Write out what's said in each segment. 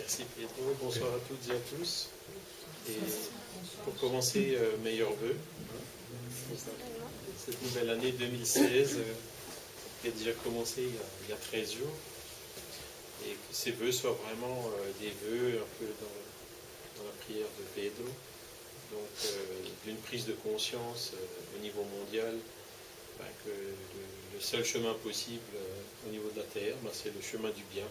Merci Pedro, bonsoir à toutes et à tous. Et pour commencer, meilleurs vœux. Cette nouvelle année 2016 qui a déjà commencé il y a 13 jours. Et que ces vœux soient vraiment des vœux un peu dans la prière de Pedro. Donc d'une prise de conscience au niveau mondial que le seul chemin possible au niveau de la terre, c'est le chemin du bien.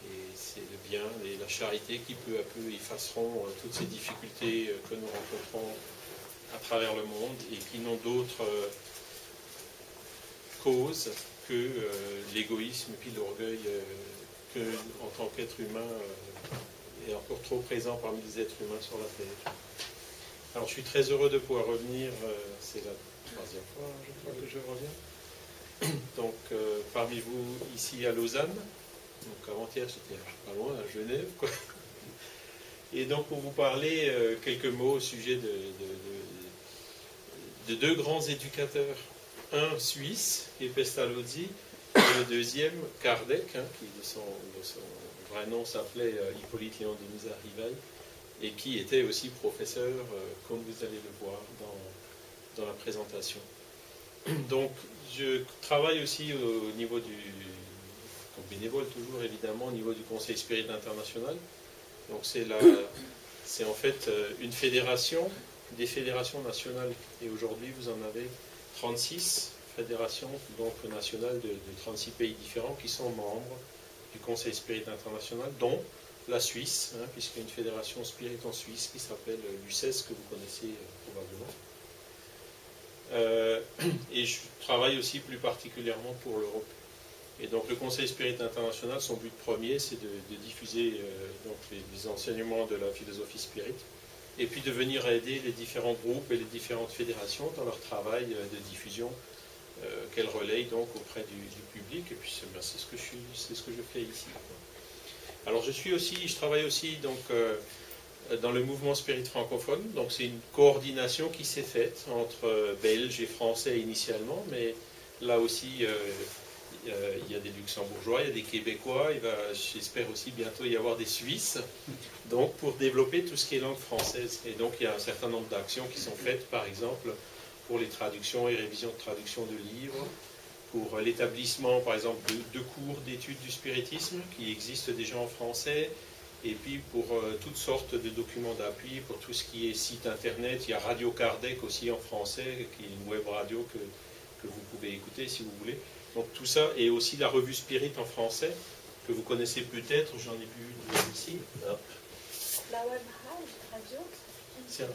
Et c'est le bien et la charité qui peu à peu effaceront toutes ces difficultés que nous rencontrons à travers le monde et qui n'ont d'autre cause que l'égoïsme et l'orgueil que, en tant qu'être humain, est encore trop présent parmi les êtres humains sur la Terre. Alors je suis très heureux de pouvoir revenir, c'est la troisième fois je crois que je reviens, donc parmi vous ici à Lausanne. Donc avant-hier, j'étais pas loin, à Genève, quoi. Et donc pour vous parler quelques mots au sujet de deux grands éducateurs, un suisse, qui est Pestalozzi, et le deuxième, Kardec, qui de son vrai nom s'appelait Hippolyte Léon Denisard Rivail, et qui était aussi professeur, comme vous allez le voir dans la présentation. Donc je travaille aussi au niveau comme bénévole toujours évidemment au niveau du Conseil Spirit International. Donc c'est en fait une fédération, des fédérations nationales. Et aujourd'hui vous en avez 36 fédérations donc nationales de 36 pays différents qui sont membres du Conseil Spirit International, dont la Suisse, puisqu'il y a une fédération spirit en Suisse qui s'appelle l'UCES, que vous connaissez probablement. Et je travaille aussi plus particulièrement pour l'Europe. Et donc le Conseil Spirit International, son but premier, c'est de diffuser donc les enseignements de la philosophie spirit, et puis de venir aider les différents groupes et les différentes fédérations dans leur travail de diffusion qu'elles relayent donc auprès du public. Et puis c'est ce que je fais ici. Alors je travaille aussi donc dans le mouvement spirit francophone. Donc c'est une coordination qui s'est faite entre Belges et Français initialement, mais là aussi il y a des Luxembourgeois, il y a des Québécois, il va, j'espère aussi bientôt y avoir des Suisses, donc pour développer tout ce qui est langue française. Et donc il y a un certain nombre d'actions qui sont faites, par exemple, pour les traductions et révisions de traduction de livres, pour l'établissement, par exemple, de cours d'études du spiritisme qui existent déjà en français, et puis pour toutes sortes de documents d'appui, pour tout ce qui est site internet. Il y a Radio Kardec aussi en français, qui est une web radio que vous pouvez écouter si vous voulez. Donc tout ça, et aussi la revue Spirit en français, que vous connaissez peut-être, j'en ai vu une ici. Hop. La web radio, c'est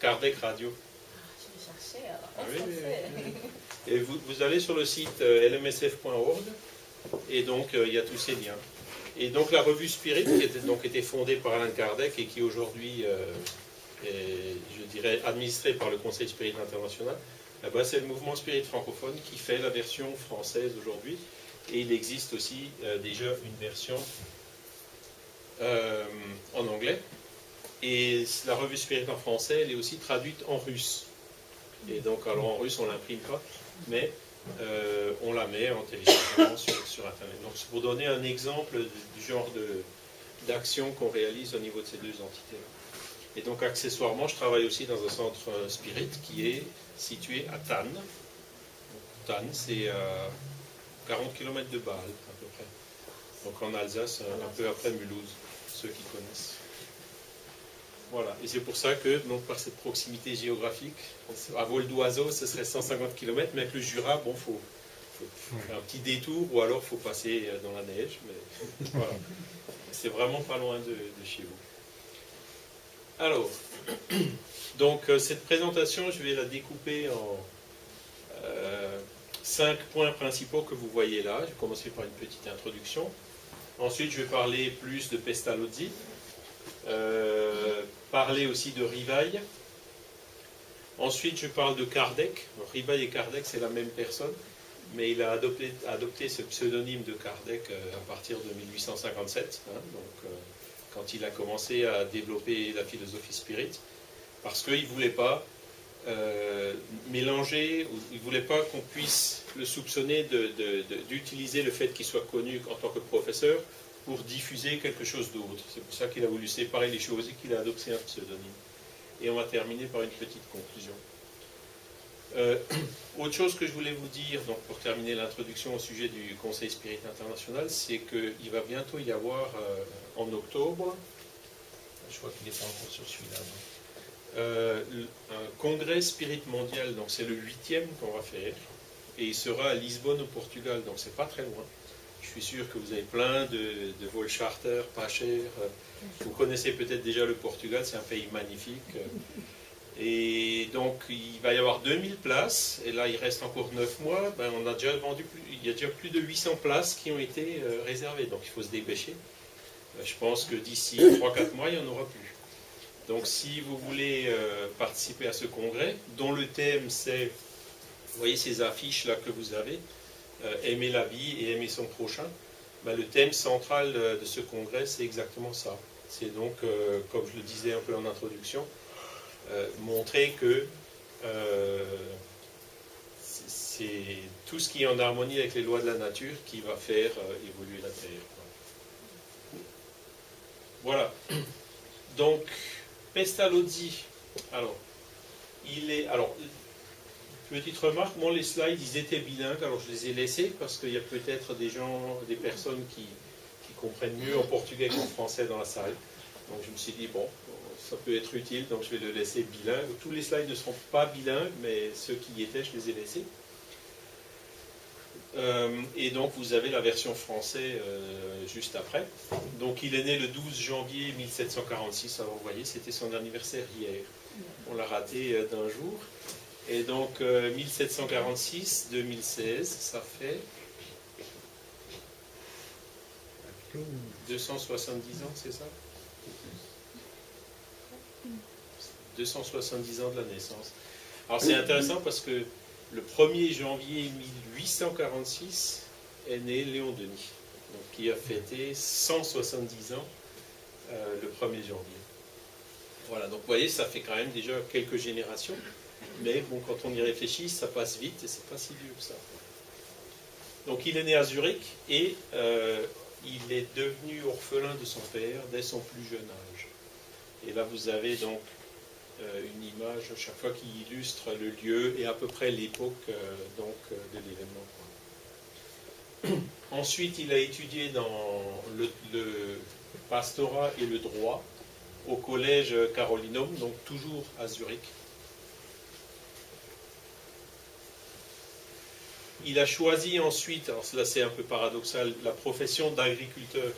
Kardec Radio. Je vais chercher alors. Ah, oui. Et vous allez sur le site lmsf.org, et donc il y a tous ces liens. Et donc la revue Spirit, qui était fondée par Alain Kardec, et qui aujourd'hui est, je dirais, administrée par le Conseil Spirit International, c'est le mouvement spirit francophone qui fait la version française aujourd'hui, et il existe aussi déjà une version en anglais, et la revue Spirit en français, elle est aussi traduite en russe. Et donc, alors en russe, on ne l'imprime pas, mais on la met en téléchargement sur Internet. Donc, c'est pour donner un exemple du genre d'action qu'on réalise au niveau de ces deux entités-là. Et donc, accessoirement, je travaille aussi dans un centre spirit qui est situé à Thann. Thann, c'est à 40 km de Bâle, à peu près. Donc, en Alsace, un peu après Mulhouse, ceux qui connaissent. Voilà, et c'est pour ça que, donc, par cette proximité géographique, à vol d'oiseau, ce serait 150 km, mais avec le Jura, bon, faut faire un petit détour, ou alors il faut passer dans la neige, mais voilà. C'est vraiment pas loin de chez vous. Alors, donc cette présentation, je vais la découper en 5 points principaux que vous voyez là. Je vais commencer par une petite introduction. Ensuite, je vais parler plus de Pestalozzi, parler aussi de Rivail. Ensuite, je parle de Kardec. Rivail et Kardec, c'est la même personne, mais il a adopté ce pseudonyme de Kardec à partir de 1857, quand il a commencé à développer la philosophie spirit, parce qu'il ne voulait pas mélanger, il ne voulait pas qu'on puisse le soupçonner d'utiliser le fait qu'il soit connu en tant que professeur pour diffuser quelque chose d'autre. C'est pour ça qu'il a voulu séparer les choses et qu'il a adopté un pseudonyme. Et on va terminer par une petite conclusion. Autre chose que je voulais vous dire, donc pour terminer l'introduction au sujet du Conseil Spirit International, c'est qu'il va bientôt y avoir en octobre, je crois qu'il n'est pas encore sur celui-là, un congrès Spirit mondial, donc c'est le 8e qu'on va faire, et il sera à Lisbonne au Portugal, donc c'est pas très loin. Je suis sûr que vous avez plein de vols charter, pas chers. Vous connaissez peut-être déjà le Portugal, c'est un pays magnifique. Et donc, il va y avoir 2000 places, et là, il reste encore 9 mois. Ben, on a déjà vendu, il y a déjà plus de 800 places qui ont été réservées, donc il faut se dépêcher. Je pense que d'ici 3-4 mois, il n'y en aura plus. Donc, si vous voulez participer à ce congrès, dont le thème c'est, vous voyez ces affiches-là que vous avez, aimer la vie et aimer son prochain, ben, le thème central de ce congrès, c'est exactement ça. C'est donc, comme je le disais un peu en introduction, montrer que c'est tout ce qui est en harmonie avec les lois de la nature qui va faire évoluer la Terre. Voilà. Donc, Pestalozzi, alors, petite remarque, moi les slides, ils étaient bilingues, alors je les ai laissés parce qu'il y a peut-être des personnes qui comprennent mieux en portugais qu'en français dans la salle. Donc je me suis dit, bon, ça peut être utile, donc je vais le laisser bilingue. Tous les slides ne seront pas bilingues, mais ceux qui y étaient, je les ai laissés. Et donc vous avez la version française juste après. Donc il est né le 12 janvier 1746, alors vous voyez, c'était son anniversaire hier. On l'a raté d'un jour. Et donc 1746-2016, ça fait 270 ans, c'est ça? 270 ans de la naissance. Alors c'est intéressant parce que le 1er janvier 1846 est né Léon Denis, donc, qui a fêté 170 ans le 1er janvier. Voilà, donc vous voyez, ça fait quand même déjà quelques générations, mais bon, quand on y réfléchit, ça passe vite et c'est pas si vieux que ça. Donc il est né à Zurich et il est devenu orphelin de son père dès son plus jeune âge. Et là vous avez donc une image chaque fois qui illustre le lieu et à peu près l'époque de l'événement. Ensuite, il a étudié dans le pastorat et le droit au collège Carolinum, donc toujours à Zurich. Il a choisi ensuite, alors là c'est un peu paradoxal, la profession d'agriculteur.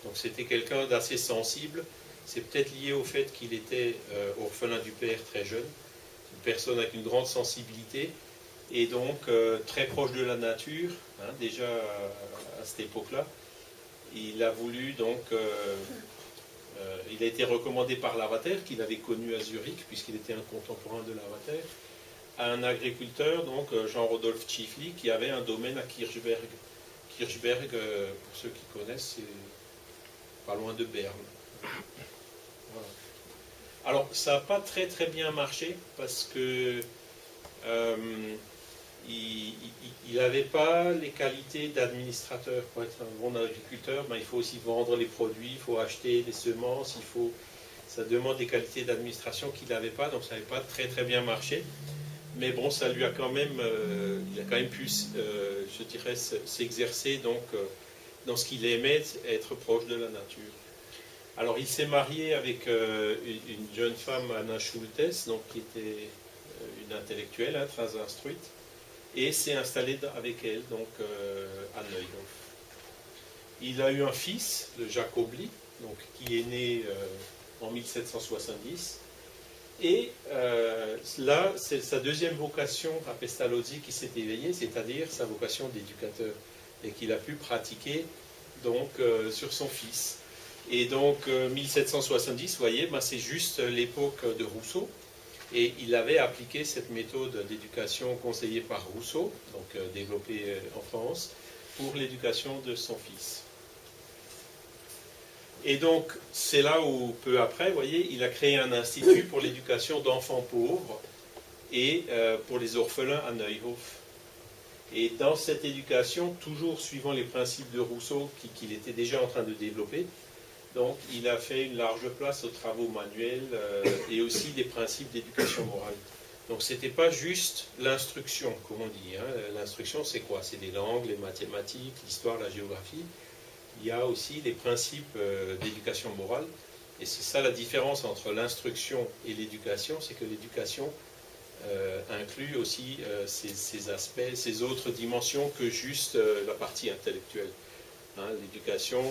Donc c'était quelqu'un d'assez sensible. C'est peut-être lié au fait qu'il était orphelin du père très jeune, une personne avec une grande sensibilité, et donc très proche de la nature, hein, déjà à cette époque-là. Il a voulu donc, il a été recommandé par Lavater, qu'il avait connu à Zurich, puisqu'il était un contemporain de Lavater, à un agriculteur, donc Jean-Rodolphe Schiefly, qui avait un domaine à Kirchberg. Kirchberg, pour ceux qui connaissent, c'est pas loin de Berne. Voilà. Alors, ça n'a pas très très bien marché parce que il n'avait pas les qualités d'administrateur. Pour être un bon agriculteur, ben, il faut aussi vendre les produits, il faut acheter des semences, ça demande des qualités d'administration qu'il n'avait pas, donc ça n'avait pas très très bien marché. Mais bon, ça lui a quand même, il a quand même pu, je dirais, s'exercer donc dans ce qu'il aimait, être proche de la nature. Alors, il s'est marié avec une jeune femme, Anna Schultes, donc, qui était une intellectuelle, hein, très instruite, et s'est installé avec elle, donc, à Neuhof. Il a eu un fils, le Jacobli, donc, qui est né en 1770, et là, c'est sa deuxième vocation à Pestalozzi qui s'est éveillée, c'est-à-dire sa vocation d'éducateur, et qu'il a pu pratiquer donc, sur son fils. Et donc 1770, vous voyez, ben, c'est juste l'époque de Rousseau, et il avait appliqué cette méthode d'éducation conseillée par Rousseau, donc développée en France, pour l'éducation de son fils. Et donc c'est là où, peu après, vous voyez, il a créé un institut pour l'éducation d'enfants pauvres et pour les orphelins à Neuhof. Et dans cette éducation, toujours suivant les principes de Rousseau qu'il était déjà en train de développer, donc il a fait une large place aux travaux manuels et aussi des principes d'éducation morale. Donc ce n'était pas juste l'instruction, comme on dit. Hein. L'instruction, c'est quoi? C'est les langues, les mathématiques, l'histoire, la géographie. Il y a aussi les principes d'éducation morale. Et c'est ça la différence entre l'instruction et l'éducation, c'est que l'éducation inclut aussi ces aspects, ces autres dimensions que juste la partie intellectuelle. Hein, l'éducation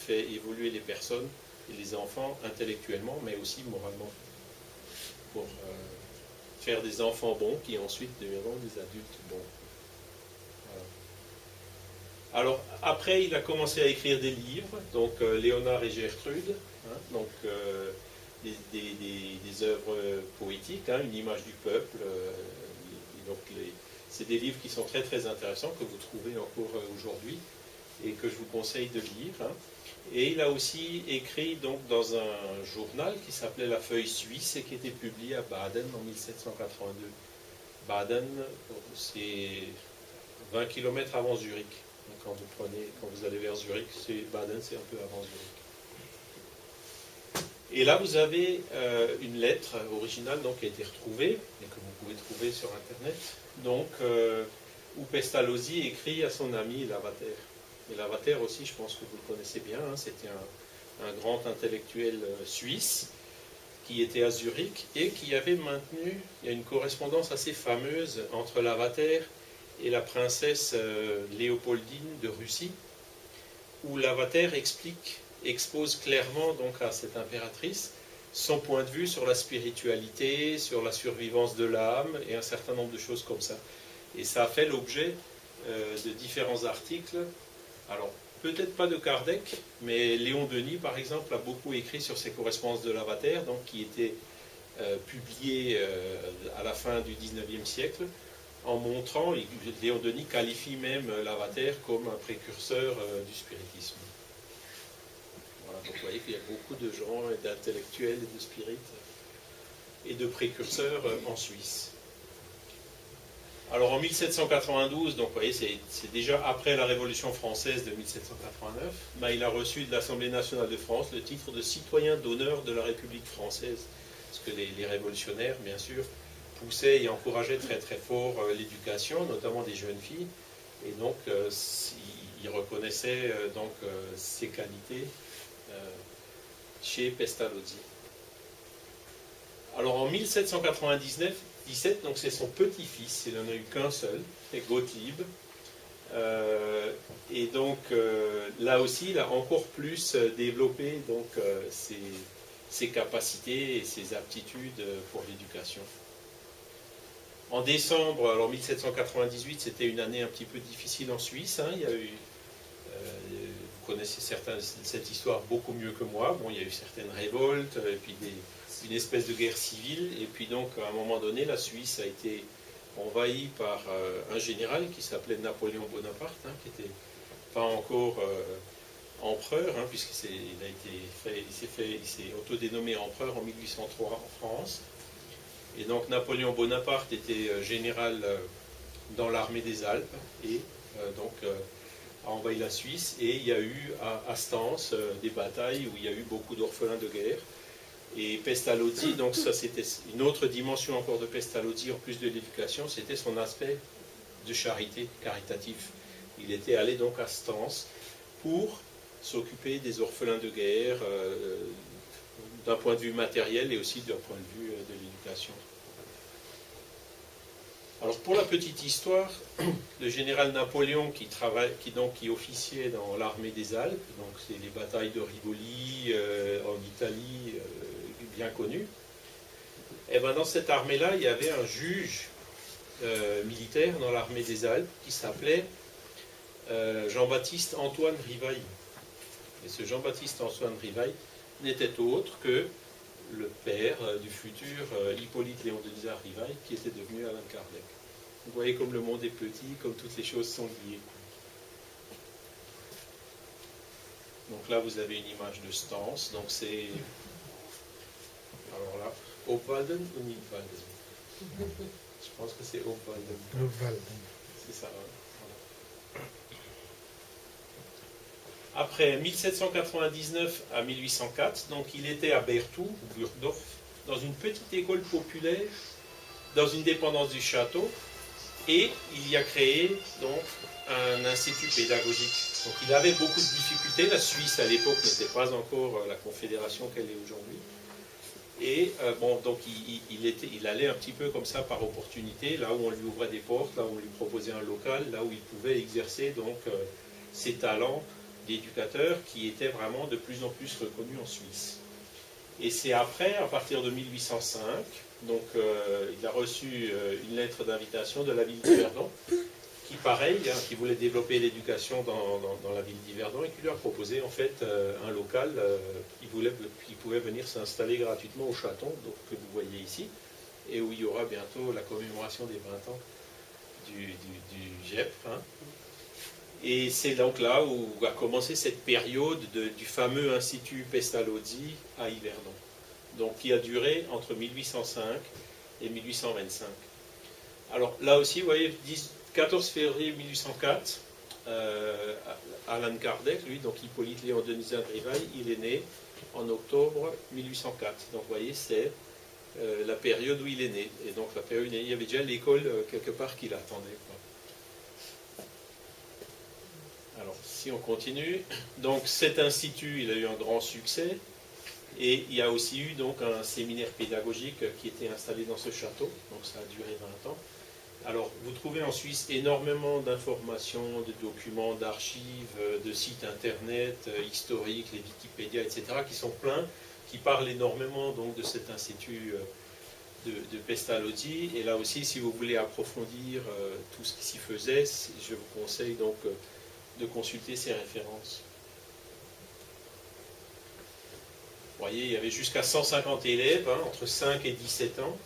fait évoluer les personnes et les enfants intellectuellement, mais aussi moralement, pour faire des enfants bons qui ensuite deviendront des adultes bons. Voilà. Alors, après, il a commencé à écrire des livres, donc Léonard et Gertrude, hein, donc des œuvres poétiques, hein, une image du peuple. Donc c'est des livres qui sont très très intéressants, que vous trouvez encore aujourd'hui, et que je vous conseille de lire. Hein. Et il a aussi écrit donc, dans un journal qui s'appelait La Feuille Suisse et qui était publié à Baden en 1782. Baden, c'est 20 km avant Zurich. Donc, quand vous allez vers Zurich, Baden, c'est un peu avant Zurich. Et là, vous avez une lettre originale donc, qui a été retrouvée, et que vous pouvez trouver sur Internet, donc, où Pestalozzi écrit à son ami Lavater. Et Lavater aussi, je pense que vous le connaissez bien, hein, c'était un grand intellectuel suisse qui était à Zurich et qui avait maintenu, il y a une correspondance assez fameuse entre Lavater et la princesse Léopoldine de Russie, où Lavater expose clairement donc à cette impératrice son point de vue sur la spiritualité, sur la survivance de l'âme et un certain nombre de choses comme ça. Et ça a fait l'objet de différents articles. Alors, peut-être pas de Kardec, mais Léon Denis, par exemple, a beaucoup écrit sur ces correspondances de Lavater, donc, qui étaient publiées à la fin du XIXe siècle, en montrant, Léon Denis qualifie même Lavater comme un précurseur du spiritisme. Voilà, donc vous voyez qu'il y a beaucoup de gens, d'intellectuels et de spirites, et de précurseurs en Suisse. Alors en 1792, donc vous voyez, c'est déjà après la Révolution française de 1789, ben, il a reçu de l'Assemblée nationale de France le titre de citoyen d'honneur de la République française. Parce que les révolutionnaires, bien sûr, poussaient et encourageaient très très fort l'éducation, notamment des jeunes filles. Et donc, ils reconnaissaient donc, ces qualités chez Pestalozzi. Alors en 1797, donc c'est son petit-fils, il n'en a eu qu'un seul, c'est Gottlieb. Et donc là aussi, il a encore plus développé donc, ses capacités et ses aptitudes pour l'éducation. En décembre, alors 1798, c'était une année un petit peu difficile en Suisse. Hein, il y a eu, vous connaissez cette histoire beaucoup mieux que moi. Bon, il y a eu certaines révoltes, et puis une espèce de guerre civile. Et puis donc, à un moment donné, la Suisse a été envahie par un général qui s'appelait Napoléon Bonaparte, hein, qui n'était pas encore empereur, hein, puisqu'il s'est autodénommé empereur en 1803 en France. Et donc Napoléon Bonaparte était général dans l'armée des Alpes et donc a envahi la Suisse. Et il y a eu à Stens des batailles où il y a eu beaucoup d'orphelins de guerre. Et Pestalozzi, donc ça c'était une autre dimension encore de Pestalozzi en plus de l'éducation, c'était son aspect de charité, caritatif. Il était allé donc à Stens pour s'occuper des orphelins de guerre d'un point de vue matériel et aussi d'un point de vue de l'éducation. Alors pour la petite histoire, le général Napoléon qui officiait dans l'armée des Alpes, donc c'est les batailles de Rivoli en Italie, bien connues, et ben dans cette armée-là, il y avait un juge militaire dans l'armée des Alpes qui s'appelait Jean-Baptiste Antoine Rivail. Et ce Jean-Baptiste Antoine Rivail n'était autre que le père du futur Hippolyte Léon Denisard Rivail, qui était devenu Allan Kardec. Vous voyez comme le monde est petit, comme toutes les choses sont liées. Donc là, vous avez une image de Stens. Donc c'est... Alors là, Obwalden ou Nidwalden? Je pense que c'est Obwalden. Obwalden. C'est ça. Hein. Après 1799 à 1804, donc il était à Berthoud, ou Burdorf, dans une petite école populaire, dans une dépendance du château, et il y a créé donc un institut pédagogique. Donc il avait beaucoup de difficultés. La Suisse à l'époque n'était pas encore la confédération qu'elle est aujourd'hui. Et bon, donc il allait un petit peu comme ça par opportunité, là où on lui ouvrait des portes, là où on lui proposait un local, là où il pouvait exercer donc ses talents d'éducateur qui étaient vraiment de plus en plus reconnus en Suisse. Et c'est après, à partir de 1805, donc il a reçu une lettre d'invitation de la ville d'Yverdon, qui pareil, hein, qui voulait développer l'éducation dans la ville d'Yverdon et qui lui a proposé en fait un local qui pouvait venir s'installer gratuitement au Châton, donc, que vous voyez ici, et où il y aura bientôt la commémoration des 20 ans du GEP. Hein. Et c'est donc là où a commencé cette période du fameux Institut Pestalozzi à Yverdon, donc qui a duré entre 1805 et 1825. Alors là aussi, vous voyez, 14 février 1804, Allan Kardec, lui, donc Hippolyte Léon Denisard Rivail, il est né en octobre 1804. Donc vous voyez, c'est la période où il est né. Et donc la période où il y avait déjà l'école quelque part qui l'attendait. Alors, si on continue, donc cet institut, il a eu un grand succès, et il y a aussi eu donc un séminaire pédagogique qui était installé dans ce château, donc ça a duré 20 ans. Alors, vous trouvez en Suisse énormément d'informations, de documents, d'archives, de sites internet historiques, les Wikipédia, etc., qui sont pleins, qui parlent énormément donc de cet institut de Pestalozzi. Et là aussi, si vous voulez approfondir tout ce qui s'y faisait, je vous conseille donc de consulter ces références. Vous voyez, il y avait jusqu'à 150 élèves, hein, entre 5 et 17 ans,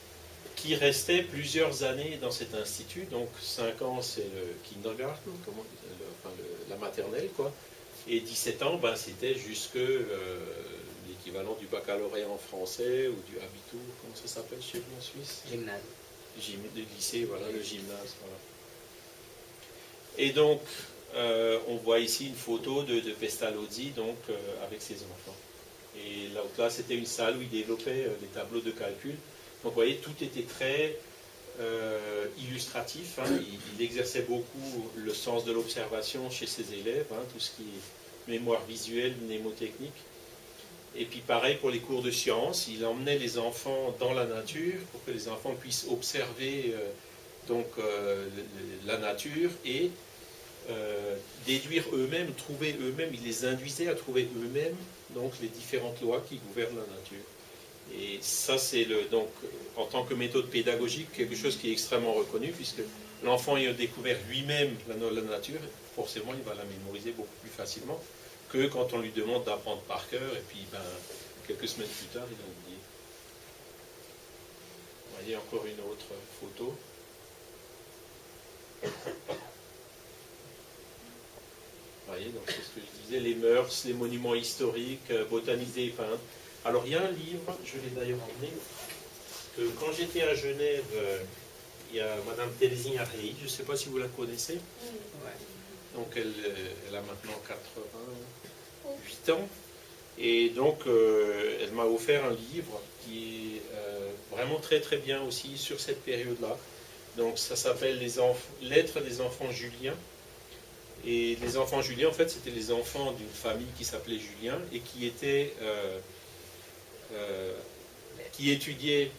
qui restaient plusieurs années dans cet institut. Donc 5 ans, c'est le kindergarten, la maternelle, quoi. Et 17 ans, ben, c'était jusque l'équivalent du baccalauréat en français ou du abitur, comment ça s'appelle chez vous en Suisse? Gymnase. Le lycée, voilà, le gymnase. Voilà. Et donc, on voit ici une photo de Pestalozzi donc, avec ses enfants. Et là, c'était une salle où il développait des tableaux de calcul. Donc vous voyez, tout était très illustratif. Hein. Il exerçait beaucoup le sens de l'observation chez ses élèves, hein, tout ce qui est mémoire visuelle, mnémotechnique. Et puis pareil pour les cours de sciences, il emmenait les enfants dans la nature pour que les enfants puissent observer la nature et déduire eux-mêmes, trouver eux-mêmes, il les induisait à trouver eux-mêmes donc les différentes lois qui gouvernent la nature. Et ça, c'est donc en tant que méthode pédagogique quelque chose qui est extrêmement reconnu, puisque l'enfant ayant découvert lui-même la nature, forcément il va la mémoriser beaucoup plus facilement que quand on lui demande d'apprendre par cœur et puis quelques semaines plus tard il a oublié. Vous voyez encore une autre photo. Vous voyez, donc c'est ce que je disais, les mœurs, les monuments historiques, botanisés et peints. Alors il y a un livre, je l'ai d'ailleurs emmené, que quand j'étais à Genève, il y a Madame Télésine Arrey, je ne sais pas si vous la connaissez. Ouais. Donc elle a maintenant 88 ans. Et donc elle m'a offert un livre qui est vraiment très très bien aussi sur cette période-là. Donc ça s'appelle Lettres des enfants Juliens. Et les enfants Juliens, en fait, c'était les enfants d'une famille qui s'appelait Julien et qui était qui étudiaient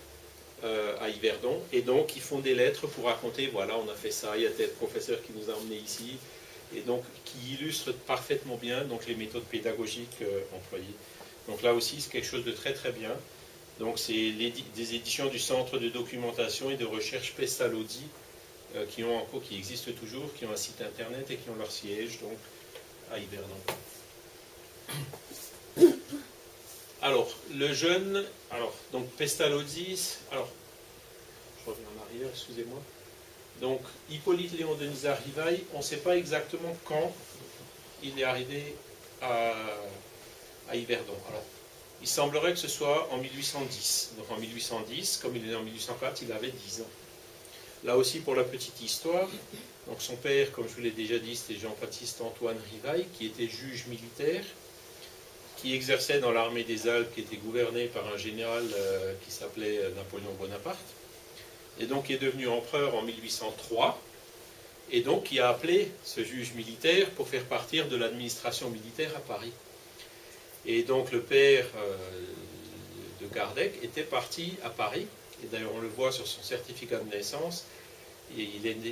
à Yverdon, et donc ils font des lettres pour raconter, voilà, on a fait ça, il y a tel professeur qui nous a emmenés ici, et donc qui illustre parfaitement bien donc, les méthodes pédagogiques employées. Donc là aussi, c'est quelque chose de très très bien. Donc c'est des éditions du Centre de documentation et de recherche Pestalozzi, qui existent toujours, qui ont un site internet et qui ont leur siège donc à Yverdon. Alors, le jeune, donc Pestalozzi, je reviens en arrière, excusez-moi. Donc, Hippolyte Léon Denisard Rivail, on ne sait pas exactement quand il est arrivé à Yverdon. Alors, il semblerait que ce soit en 1810. Donc en 1810, comme il est né en 1804, il avait 10 ans. Là aussi, pour la petite histoire, donc son père, comme je vous l'ai déjà dit, c'était Jean-Baptiste Antoine Rivail, qui était juge militaire, qui exerçait dans l'armée des Alpes, qui était gouvernée par un général qui s'appelait Napoléon Bonaparte, et donc qui est devenu empereur en 1803, et donc qui a appelé ce juge militaire pour faire partir de l'administration militaire à Paris. Et donc le père de Kardec était parti à Paris, et d'ailleurs on le voit sur son certificat de naissance, et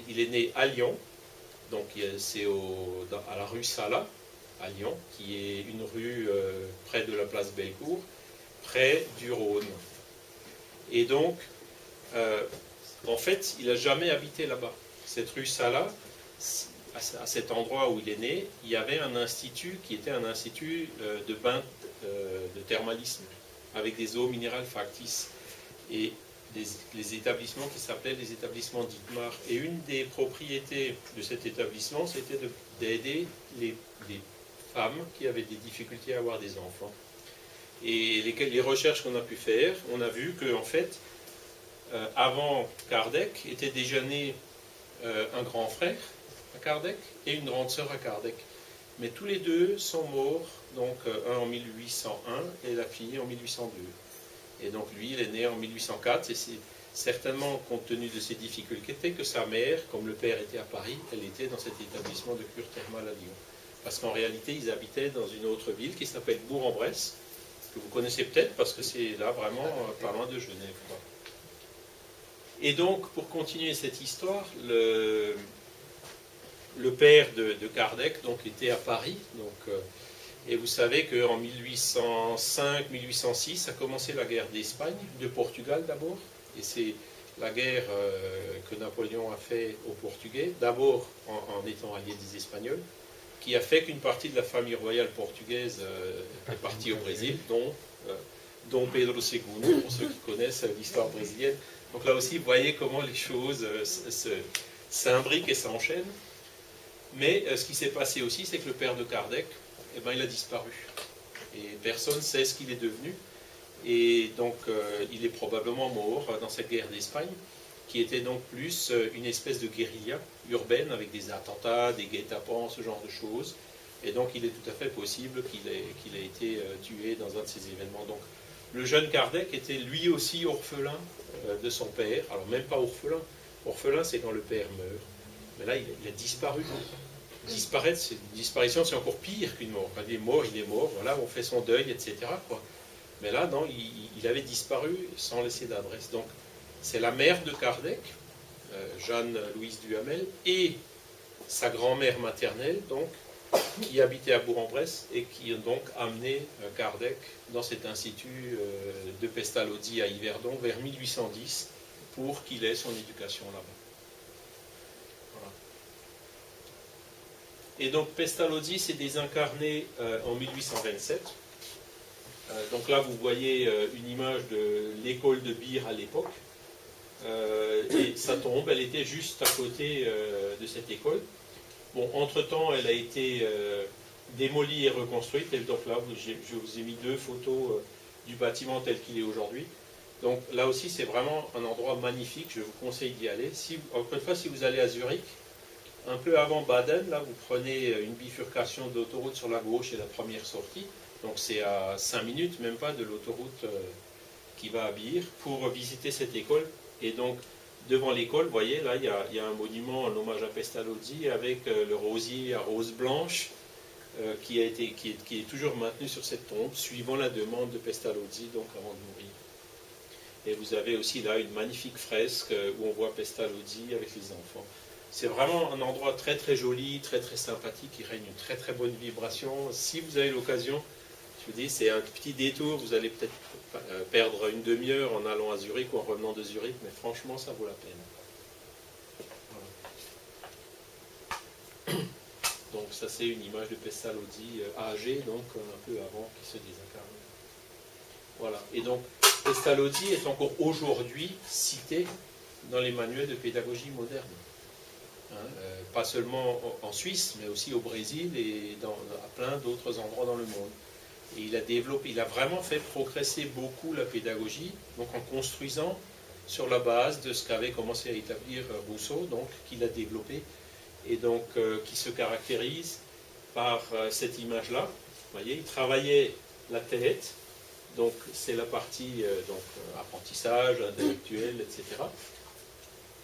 il est né à Lyon, donc c'est à la rue Salat, à Lyon, qui est une rue près de la place Bellecour, près du Rhône. Et donc, en fait, il n'a jamais habité là-bas. Cette rue Salat, à cet endroit où il est né, il y avait un institut qui était un institut de bain de thermalisme, avec des eaux minérales factices. Et les établissements qui s'appelaient les établissements Dietmar. Et une des propriétés de cet établissement, c'était d'aider les femmes qui avaient des difficultés à avoir des enfants. Et les recherches qu'on a pu faire, on a vu qu'en fait, avant Kardec, était déjà né un grand frère à Kardec et une grande sœur à Kardec. Mais tous les deux sont morts, donc un en 1801 et la fille en 1802. Et donc lui, il est né en 1804, et c'est certainement compte tenu de ses difficultés que sa mère, comme le père était à Paris, elle était dans cet établissement de cure thermale à Lyon. Parce qu'en réalité, ils habitaient dans une autre ville qui s'appelle Bourg-en-Bresse, que vous connaissez peut-être parce que c'est là vraiment pas loin de Genève, quoi. Et donc, pour continuer cette histoire, le père de Kardec donc, était à Paris, donc, et vous savez qu'en 1805-1806 a commencé la guerre d'Espagne, de Portugal d'abord, et c'est la guerre que Napoléon a fait aux Portugais, d'abord en étant allié des Espagnols, qui a fait qu'une partie de la famille royale portugaise est partie au Brésil, dont Pedro II, pour ceux qui connaissent l'histoire brésilienne. Donc là aussi, vous voyez comment les choses s'imbriquent et s'enchaînent. Mais ce qui s'est passé aussi, c'est que le père de Kardec, eh ben, il a disparu. Et personne ne sait ce qu'il est devenu. Et donc, il est probablement mort dans cette guerre d'Espagne, qui était donc plus une espèce de guérilla urbaine avec des attentats, des guet-apens, ce genre de choses. Et donc, il est tout à fait possible qu'il ait été tué dans un de ces événements. Donc, le jeune Kardec était lui aussi orphelin de son père. Alors, même pas orphelin. Orphelin, c'est quand le père meurt. Mais là, il a disparu. Disparaître, une disparition, c'est encore pire qu'une mort. Quand il est mort, voilà, on fait son deuil, etc., quoi. Mais là, non, il avait disparu sans laisser d'adresse. Donc, c'est la mère de Kardec, Jeanne-Louise Duhamel, et sa grand-mère maternelle, donc, qui habitait à Bourg-en-Bresse et qui a donc amené Kardec dans cet institut de Pestalozzi à Yverdon vers 1810 pour qu'il ait son éducation là-bas. Voilà. Et donc Pestalozzi s'est désincarné en 1827. Donc là, vous voyez une image de l'école de Beer à l'époque. Et sa tombe, elle était juste à côté de cette école. Bon, entre-temps, elle a été démolie et reconstruite. Et donc là, je vous ai mis deux photos du bâtiment tel qu'il est aujourd'hui. Donc là aussi, c'est vraiment un endroit magnifique. Je vous conseille d'y aller. Encore une fois, si vous allez à Zurich, un peu avant Baden, là, vous prenez une bifurcation d'autoroute sur la gauche et la première sortie. Donc c'est à 5 minutes, même pas, de l'autoroute qui va à Beer, pour visiter cette école. Et donc, devant l'école, vous voyez, là, il y a un monument en hommage à Pestalozzi avec le rosier à rose blanche qui est toujours maintenu sur cette tombe, suivant la demande de Pestalozzi, donc avant de mourir. Et vous avez aussi là une magnifique fresque où on voit Pestalozzi avec les enfants. C'est vraiment un endroit très très joli, très très sympathique, il règne une très très bonne vibration. Si vous avez l'occasion, je vous dis, c'est un petit détour, vous allez peut-être perdre une demi-heure en allant à Zurich ou en revenant de Zurich, mais franchement, ça vaut la peine. Voilà. Donc ça, c'est une image de Pestalozzi âgé, donc un peu avant qu'il se désincarne. Voilà. Et donc, Pestalozzi est encore aujourd'hui cité dans les manuels de pédagogie moderne. Pas seulement en Suisse, mais aussi au Brésil et à plein d'autres endroits dans le monde. Et il a vraiment fait progresser beaucoup la pédagogie, donc en construisant sur la base de ce qu'avait commencé à établir Rousseau, donc qu'il a développé, et donc qui se caractérise par cette image-là. Vous voyez, il travaillait la tête, donc c'est la partie apprentissage, intellectuel, etc.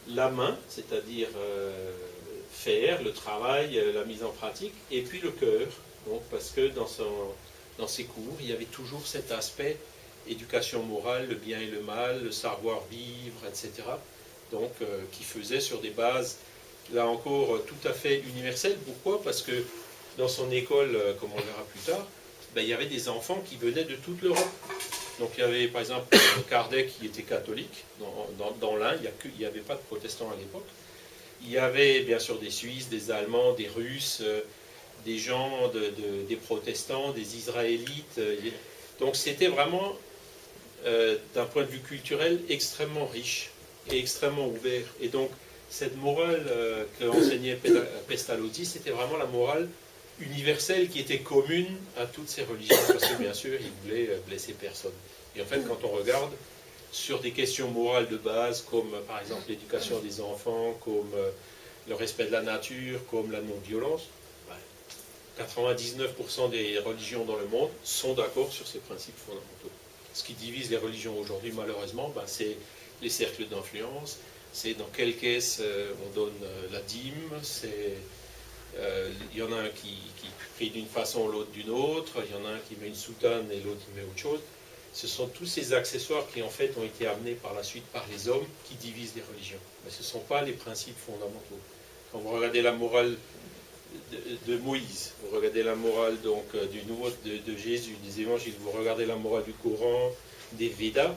La main, c'est-à-dire faire, le travail, la mise en pratique, et puis le cœur, donc, parce que dans ses cours, il y avait toujours cet aspect éducation morale, le bien et le mal, le savoir-vivre, etc. Donc, qui faisait sur des bases, là encore, tout à fait universelles. Pourquoi? Parce que dans son école, comme on le verra plus tard, ben, il y avait des enfants qui venaient de toute l'Europe. Donc il y avait par exemple Kardec qui était catholique, dans l'Inde, il n'y avait pas de protestants à l'époque. Il y avait bien sûr des Suisses, des Allemands, des Russes, des gens, des protestants, des Israélites. Donc c'était vraiment, d'un point de vue culturel, extrêmement riche et extrêmement ouvert. Et donc cette morale que enseignait Pestalozzi, c'était vraiment la morale universelle qui était commune à toutes ces religions, parce que bien sûr, il voulait blesser personne. Et en fait, quand on regarde sur des questions morales de base, comme par exemple l'éducation des enfants, comme le respect de la nature, comme la non-violence, 99% des religions dans le monde sont d'accord sur ces principes fondamentaux. Ce qui divise les religions aujourd'hui, malheureusement, c'est les cercles d'influence, c'est dans quelle caisse on donne la dîme, c'est... Il y en a un qui prie d'une façon, l'autre d'une autre, il y en a un qui met une soutane et l'autre qui met autre chose. Ce sont tous ces accessoires qui en fait ont été amenés par la suite par les hommes qui divisent les religions. Mais ce ne sont pas les principes fondamentaux. Quand vous regardez la morale de Moïse, vous regardez la morale donc, de Jésus, des évangiles, vous regardez la morale du Coran, des Védas,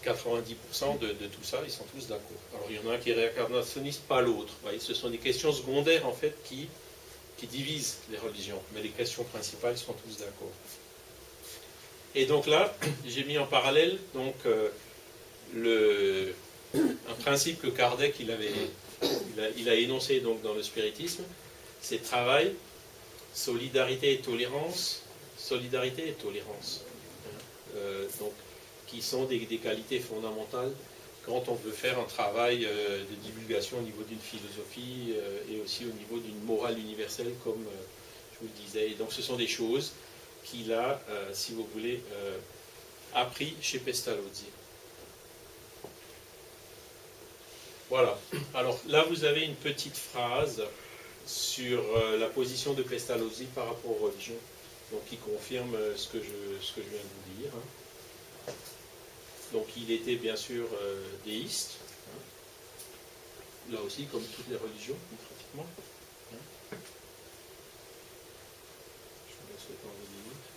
90% de tout ça, ils sont tous d'accord. Alors il y en a un qui est réincarnationniste, pas l'autre. Ce sont des questions secondaires en fait qui divisent les religions, mais les questions principales sont tous d'accord. Et donc là, j'ai mis en parallèle donc un principe que Kardec il a énoncé donc dans le spiritisme, c'est travail, solidarité et tolérance, donc qui sont des qualités fondamentales quand on veut faire un travail de divulgation au niveau d'une philosophie et aussi au niveau d'une morale universelle, comme je vous le disais. Et donc ce sont des choses qu'il a, si vous voulez, appris chez Pestalozzi. Voilà. Alors là, vous avez une petite phrase sur la position de Pestalozzi par rapport aux religions, donc qui confirme ce que je viens de vous dire. Donc il était bien sûr déiste, là aussi comme toutes les religions pratiquement. Je vous laisse le temps de minutes.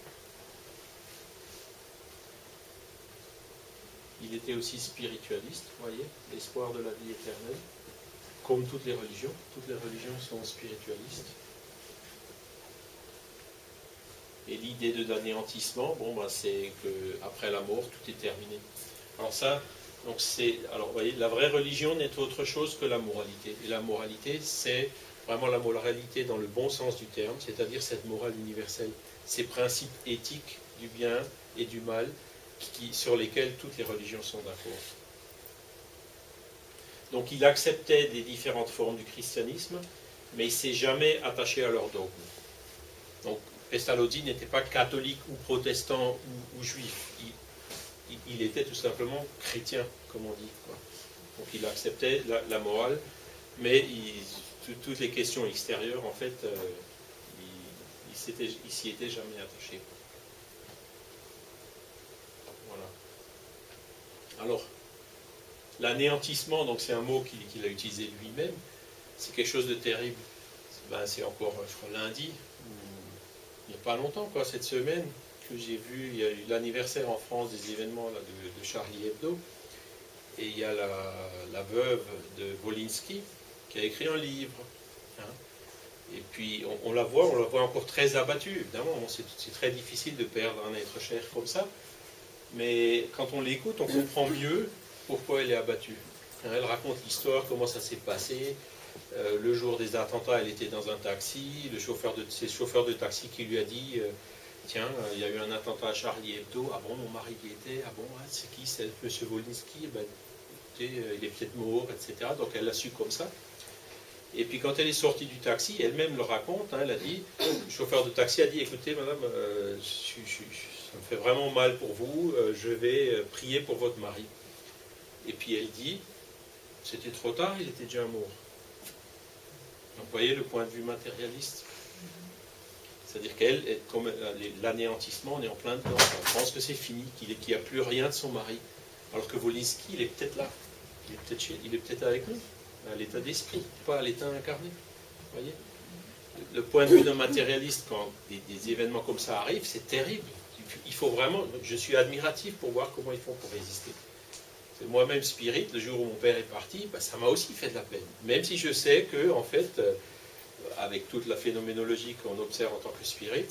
Il était aussi spiritualiste, vous voyez, l'espoir de la vie éternelle, comme toutes les religions. Toutes les religions sont spiritualistes. Et l'idée de l'anéantissement, c'est qu'après la mort, tout est terminé. Alors ça, vous voyez, la vraie religion n'est autre chose que la moralité. Et la moralité, c'est vraiment la moralité dans le bon sens du terme, c'est-à-dire cette morale universelle, ces principes éthiques du bien et du mal, sur lesquels toutes les religions sont d'accord. Donc il acceptait des différentes formes du christianisme, mais il ne s'est jamais attaché à leur dogme. Donc Pestalozzi n'était pas catholique ou protestant ou juif. Il était tout simplement chrétien, comme on dit. Donc il acceptait la morale, mais toutes les questions extérieures, en fait, il s'y était jamais attaché. Voilà. Alors, l'anéantissement, donc c'est un mot qu'il a utilisé lui-même, c'est quelque chose de terrible. C'est encore, je crois, lundi, il n'y a pas longtemps, cette semaine, que j'ai vu, il y a eu l'anniversaire en France des événements là, de Charlie Hebdo, et il y a la veuve de Wolinski qui a écrit un livre. Et puis on la voit encore très abattue, évidemment, c'est très difficile de perdre un être cher comme ça, mais quand on l'écoute, on comprend mieux pourquoi elle est abattue. Elle raconte l'histoire, comment ça s'est passé. Le jour des attentats, elle était dans un taxi, c'est le chauffeur de taxi qui lui a dit tiens, il y a eu un attentat à Charlie Hebdo, ah bon, mon mari y était, ah bon, hein, c'est qui, c'est M. Wolinski, ben, écoutez, il est peut-être mort, etc. Donc elle l'a su comme ça. Et puis quand elle est sortie du taxi, elle-même le raconte, hein, elle a dit, le chauffeur de taxi a dit, écoutez madame, ça me fait vraiment mal pour vous, je vais prier pour votre mari. Et puis elle dit, c'était trop tard, il était déjà mort. Donc vous voyez le point de vue matérialiste. C'est-à-dire qu'elle, comme l'anéantissement, on est en plein dedans. On pense que c'est fini, qu'il n'y a plus rien de son mari. Alors que Wolinski, il est peut-être là. Il est peut-être avec nous, à l'état d'esprit, pas à l'état incarné. Vous voyez, le point de vue d'un matérialiste, quand des événements comme ça arrivent, c'est terrible. Il faut vraiment, je suis admiratif pour voir comment ils font pour résister. Moi-même spirit, le jour où mon père est parti, ben, ça m'a aussi fait de la peine. Même si je sais que, en fait, avec toute la phénoménologie qu'on observe en tant que spirit,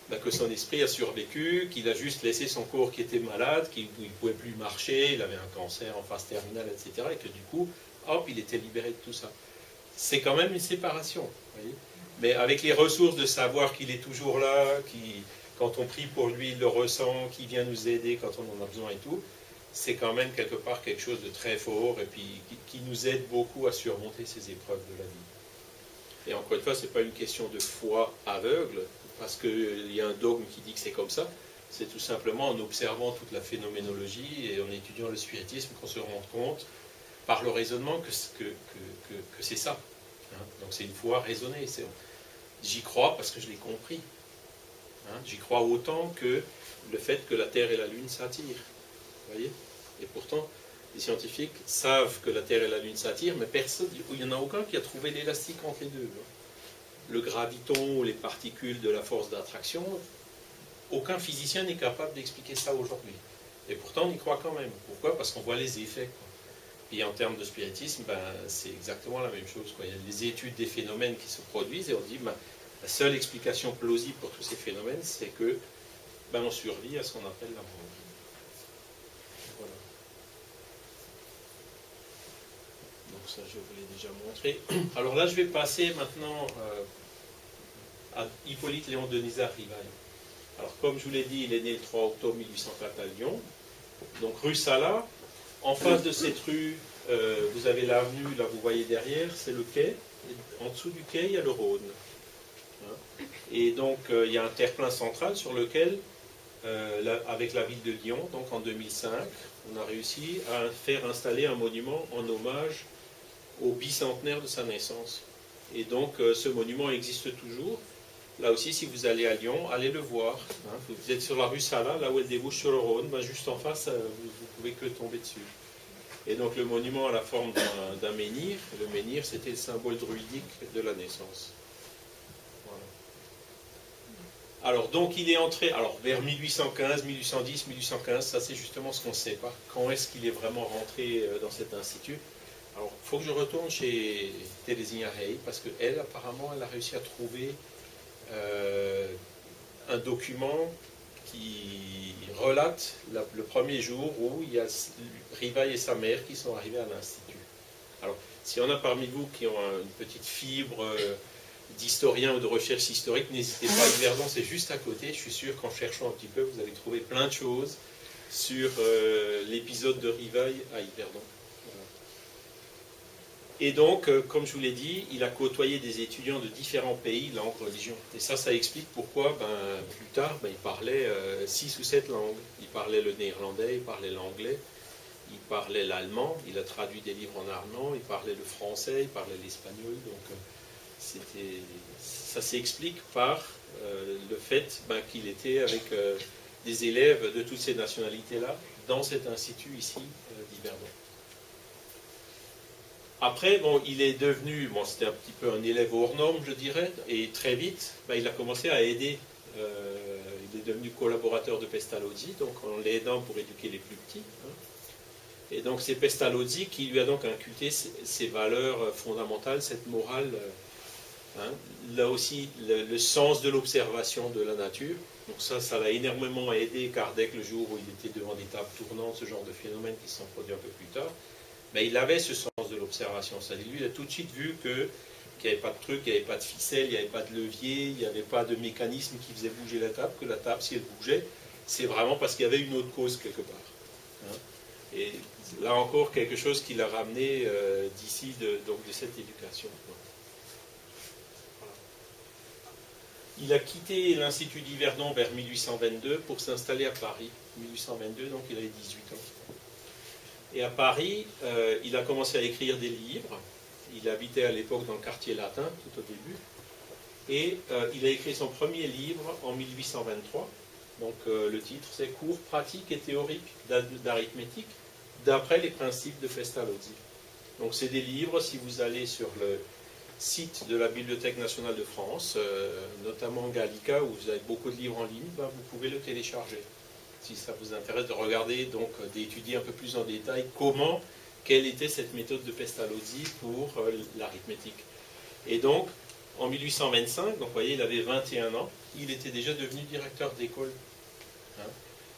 ben, que son esprit a survécu, qu'il a juste laissé son corps qui était malade, qu'il ne pouvait plus marcher, il avait un cancer en phase terminale, etc. Et que du coup, hop, il était libéré de tout ça. C'est quand même une séparation. Vous voyez, mais avec les ressources de savoir qu'il est toujours là, quand on prie pour lui, il le ressent, qu'il vient nous aider quand on en a besoin et tout, c'est quand même quelque part quelque chose de très fort et puis qui nous aide beaucoup à surmonter ces épreuves de la vie. Et encore une fois, ce n'est pas une question de foi aveugle, parce qu'il y a un dogme qui dit que c'est comme ça, c'est tout simplement en observant toute la phénoménologie et en étudiant le spiritisme qu'on se rend compte, par le raisonnement, que c'est ça. Hein. Donc c'est une foi raisonnée. J'y crois parce que je l'ai compris. Hein. J'y crois autant que le fait que la Terre et la Lune s'attirent. Vous voyez? Et pourtant, les scientifiques savent que la Terre et la Lune s'attirent, mais personne, il n'y en a aucun qui a trouvé l'élastique entre les deux. Le graviton ou les particules de la force d'attraction, aucun physicien n'est capable d'expliquer ça aujourd'hui. Et pourtant, on y croit quand même. Pourquoi? Parce qu'on voit les effets. Quoi. Et en termes de spiritisme, ben, c'est exactement la même chose. Quoi. Il y a des études des phénomènes qui se produisent et on dit ben, la seule explication plausible pour tous ces phénomènes, c'est que ben, on survit à ce qu'on appelle la mort. Voilà. Donc ça, je vous l'ai déjà montré. Alors là, je vais passer maintenant à Hippolyte Léon Denisard Rivail. Alors, comme je vous l'ai dit, il est né le 3 octobre 1804 à Lyon. Donc, rue Salat. En face de cette rue, vous avez l'avenue, là, vous voyez derrière, c'est le quai. Et en dessous du quai, il y a le Rhône. Hein. Et donc, il y a un terre-plein central sur lequel, avec la ville de Lyon, donc en 2005, on a réussi à faire installer un monument en hommage au bicentenaire de sa naissance. Et donc, ce monument existe toujours. Là aussi, si vous allez à Lyon, allez le voir. Hein. Vous êtes sur la rue Salat, là où elle débouche sur le Rhône, ben juste en face, vous ne pouvez que tomber dessus. Et donc, le monument a la forme d'un menhir. Le menhir, c'était le symbole druidique de la naissance. Voilà. Alors, donc, il est entré, alors, vers 1815, 1810, 1815, ça c'est justement ce qu'on ne sait pas. Quand est-ce qu'il est vraiment rentré dans cet institut? Alors, il faut que je retourne chez Teresinha Rey, parce qu'elle, apparemment, elle a réussi à trouver un document qui relate le premier jour où il y a Rivail et sa mère qui sont arrivés à l'Institut. Alors, s'il y en a parmi vous qui ont une petite fibre d'historien ou de recherche historique, n'hésitez pas, Yverdon c'est juste à côté, je suis sûr qu'en cherchant un petit peu, vous allez trouver plein de choses sur l'épisode de Rivail à Yverdon. Et donc, comme je vous l'ai dit, il a côtoyé des étudiants de différents pays, langues, religions. Et ça explique pourquoi, plus tard, il parlait 6 ou 7 langues. Il parlait le néerlandais, il parlait l'anglais, il parlait l'allemand, il a traduit des livres en allemand, il parlait le français, il parlait l'espagnol. Donc, ça s'explique par le fait qu'il était avec des élèves de toutes ces nationalités-là dans cet institut ici d'Yverdon. Après, bon, il est devenu, c'était un petit peu un élève hors norme, je dirais, et très vite, il a commencé à aider. Il est devenu collaborateur de Pestalozzi, donc en l'aidant pour éduquer les plus petits. Hein. Et donc c'est Pestalozzi qui lui a donc inculqué ces valeurs fondamentales, cette morale. Hein. Là aussi, le sens de l'observation de la nature. Donc ça l'a énormément aidé Kardec le jour où il était devant des tables tournantes, ce genre de phénomènes qui se sont produits un peu plus tard. Mais il avait ce sens de l'observation. C'est-à-dire, lui, il a tout de suite vu que qu'il n'y avait pas de truc, il n'y avait pas de ficelle, il n'y avait pas de levier, il n'y avait pas de mécanisme qui faisait bouger la table, que la table, si elle bougeait, c'est vraiment parce qu'il y avait une autre cause quelque part. Hein. Et là encore, quelque chose qui l'a ramené d'ici, donc de cette éducation. Voilà. Il a quitté l'Institut d'Yverdon vers 1822 pour s'installer à Paris. 1822, donc il avait 18 ans. Et à Paris, il a commencé à écrire des livres. Il habitait à l'époque dans le quartier latin, tout au début. Et il a écrit son premier livre en 1823. Donc le titre, c'est Cours pratiques et théoriques d'arithmétique d'après les principes de Pestalozzi. Donc c'est des livres, si vous allez sur le site de la Bibliothèque nationale de France, notamment Gallica, où vous avez beaucoup de livres en ligne, ben, vous pouvez le télécharger. Si ça vous intéresse de regarder, donc d'étudier un peu plus en détail quelle était cette méthode de Pestalozzi pour l'arithmétique. Et donc, en 1825, donc vous voyez, il avait 21 ans, il était déjà devenu directeur d'école. Hein.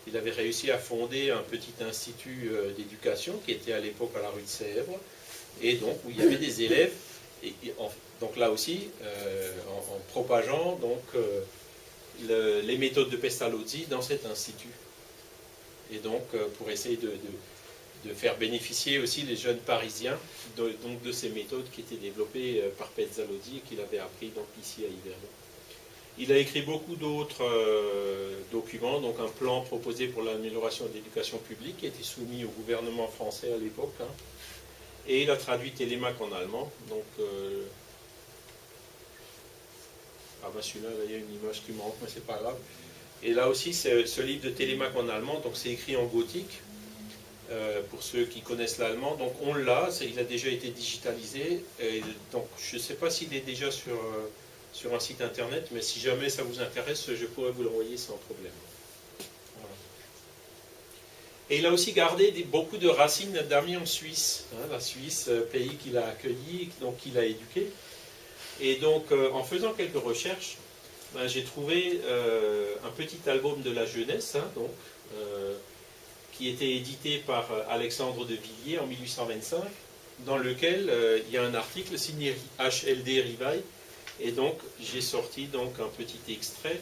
Il avait réussi à fonder un petit institut d'éducation qui était à l'époque à la rue de Sèvres, et donc où il y avait des élèves, donc là aussi, en propageant donc, les méthodes de Pestalozzi dans cet institut. Et donc, pour essayer de faire bénéficier aussi les jeunes parisiens donc de ces méthodes qui étaient développées par Pestalozzi et qu'il avait appris donc ici à Yverdon. Il a écrit beaucoup d'autres documents, donc un plan proposé pour l'amélioration de l'éducation publique qui était soumis au gouvernement français à l'époque. Hein. Et il a traduit Télémaque en allemand. Donc, ah ben celui-là, il y a une image qui manque, mais c'est pas grave. Et là aussi, ce livre de Télémaque en allemand, donc c'est écrit en gothique. Pour ceux qui connaissent l'allemand, donc on l'a, il a déjà été digitalisé, et donc je ne sais pas s'il est déjà sur un site internet, mais si jamais ça vous intéresse, je pourrais vous l'envoyer sans problème. Voilà. Et il a aussi gardé beaucoup de racines d'amis en Suisse, hein, la Suisse, pays qu'il a accueilli, donc qu'il a éduqué. Et donc en faisant quelques recherches, ben, j'ai trouvé un petit album de la jeunesse, hein, donc, qui était édité par Alexandre de Villiers en 1825, dans lequel il y a un article signé HLD Rivail, et donc j'ai sorti donc un petit extrait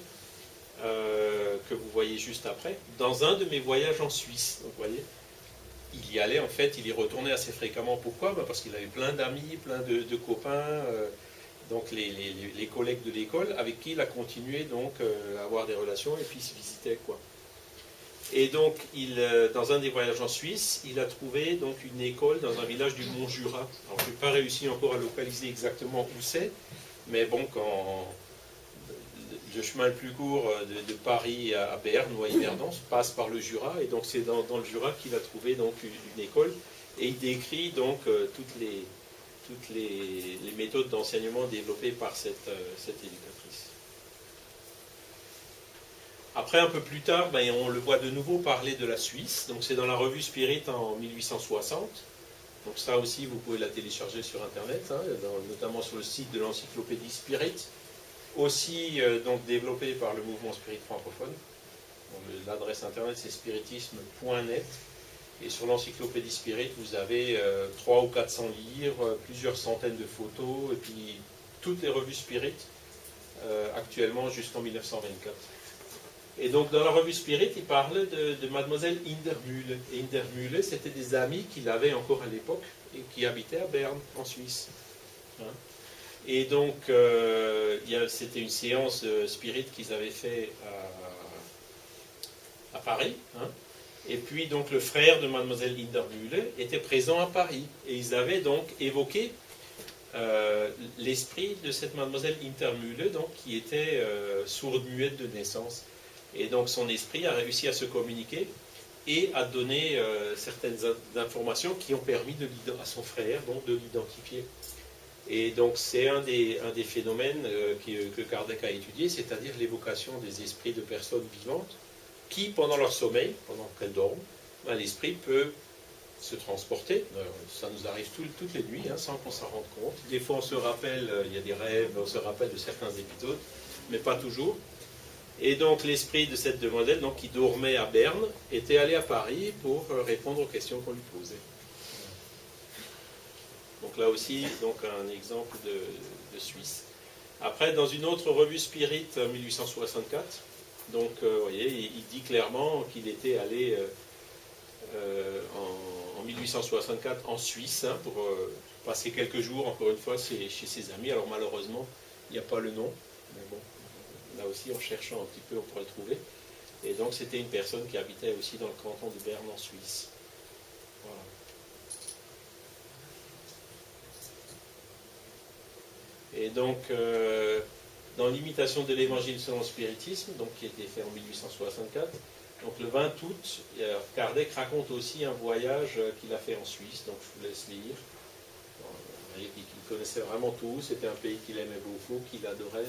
que vous voyez juste après, dans un de mes voyages en Suisse. Donc vous voyez, il y allait en fait, il y retournait assez fréquemment. Pourquoi? Ben parce qu'il avait plein d'amis, plein de copains, donc les collègues de l'école, avec qui il a continué donc à avoir des relations et puis il se visitait quoi. Et donc, dans un des voyages en Suisse, il a trouvé donc une école dans un village du Mont-Jura. Alors, je n'ai pas réussi encore à localiser exactement où c'est, mais bon, quand le chemin le plus court de Paris à Berne ou à Yverdon passe par le Jura, et donc c'est dans le Jura qu'il a trouvé donc une école, et il décrit donc toutes les méthodes d'enseignement développées par cette éducatrice. Après, un peu plus tard, ben, on le voit de nouveau parler de la Suisse. Donc, c'est dans la revue Spirit en 1860. Donc, ça aussi, vous pouvez la télécharger sur Internet, hein, notamment sur le site de l'encyclopédie Spirit. Aussi, donc, développé par le mouvement Spirit francophone. L'adresse Internet, c'est spiritisme.net. Et sur l'encyclopédie Spirit, vous avez 300 ou 400 livres, plusieurs centaines de photos, et puis toutes les revues Spirit, actuellement jusqu'en 1924. Et donc, dans la revue Spirit, il parlait de mademoiselle Indermühle. Et Indermühle, c'était des amis qu'il avait encore à l'époque et qui habitaient à Berne, en Suisse. Hein. Et donc, c'était une séance Spirit qu'ils avaient fait à Paris. Hein. Et puis, donc, le frère de mademoiselle Indermühle était présent à Paris. Et ils avaient donc évoqué l'esprit de cette mademoiselle Indermühle, donc, qui était sourde-muette de naissance. Et donc son esprit a réussi à se communiquer et à donner certaines informations qui ont permis à son frère donc, de l'identifier. Et donc c'est un des phénomènes que Kardec a étudié, c'est-à-dire l'évocation des esprits de personnes vivantes qui, pendant leur sommeil, pendant qu'elles dorment, ben, l'esprit peut se transporter. Ça nous arrive toutes les nuits, hein, sans qu'on s'en rende compte. Des fois on se rappelle, il y a des rêves, on se rappelle de certains épisodes, mais pas toujours. Et donc l'esprit de cette demoiselle, donc, qui dormait à Berne, était allé à Paris pour répondre aux questions qu'on lui posait. Donc là aussi, donc un exemple de Suisse. Après, dans une autre revue Spirit, 1864, donc vous voyez, il dit clairement qu'il était allé en 1864 en Suisse pour passer quelques jours, encore une fois, chez ses amis. Alors malheureusement, il n'y a pas le nom, mais bon, là aussi, en cherchant un petit peu, on pourrait le trouver. Et donc, c'était une personne qui habitait aussi dans le canton de Berne en Suisse. Voilà. Et donc, dans l'imitation de l'évangile selon le spiritisme, donc, qui a été fait en 1864, donc le 20 août, Kardec raconte aussi un voyage qu'il a fait en Suisse, donc je vous laisse lire. Vous voyez qu'il connaissait vraiment tout, c'était un pays qu'il aimait beaucoup, qu'il adorait.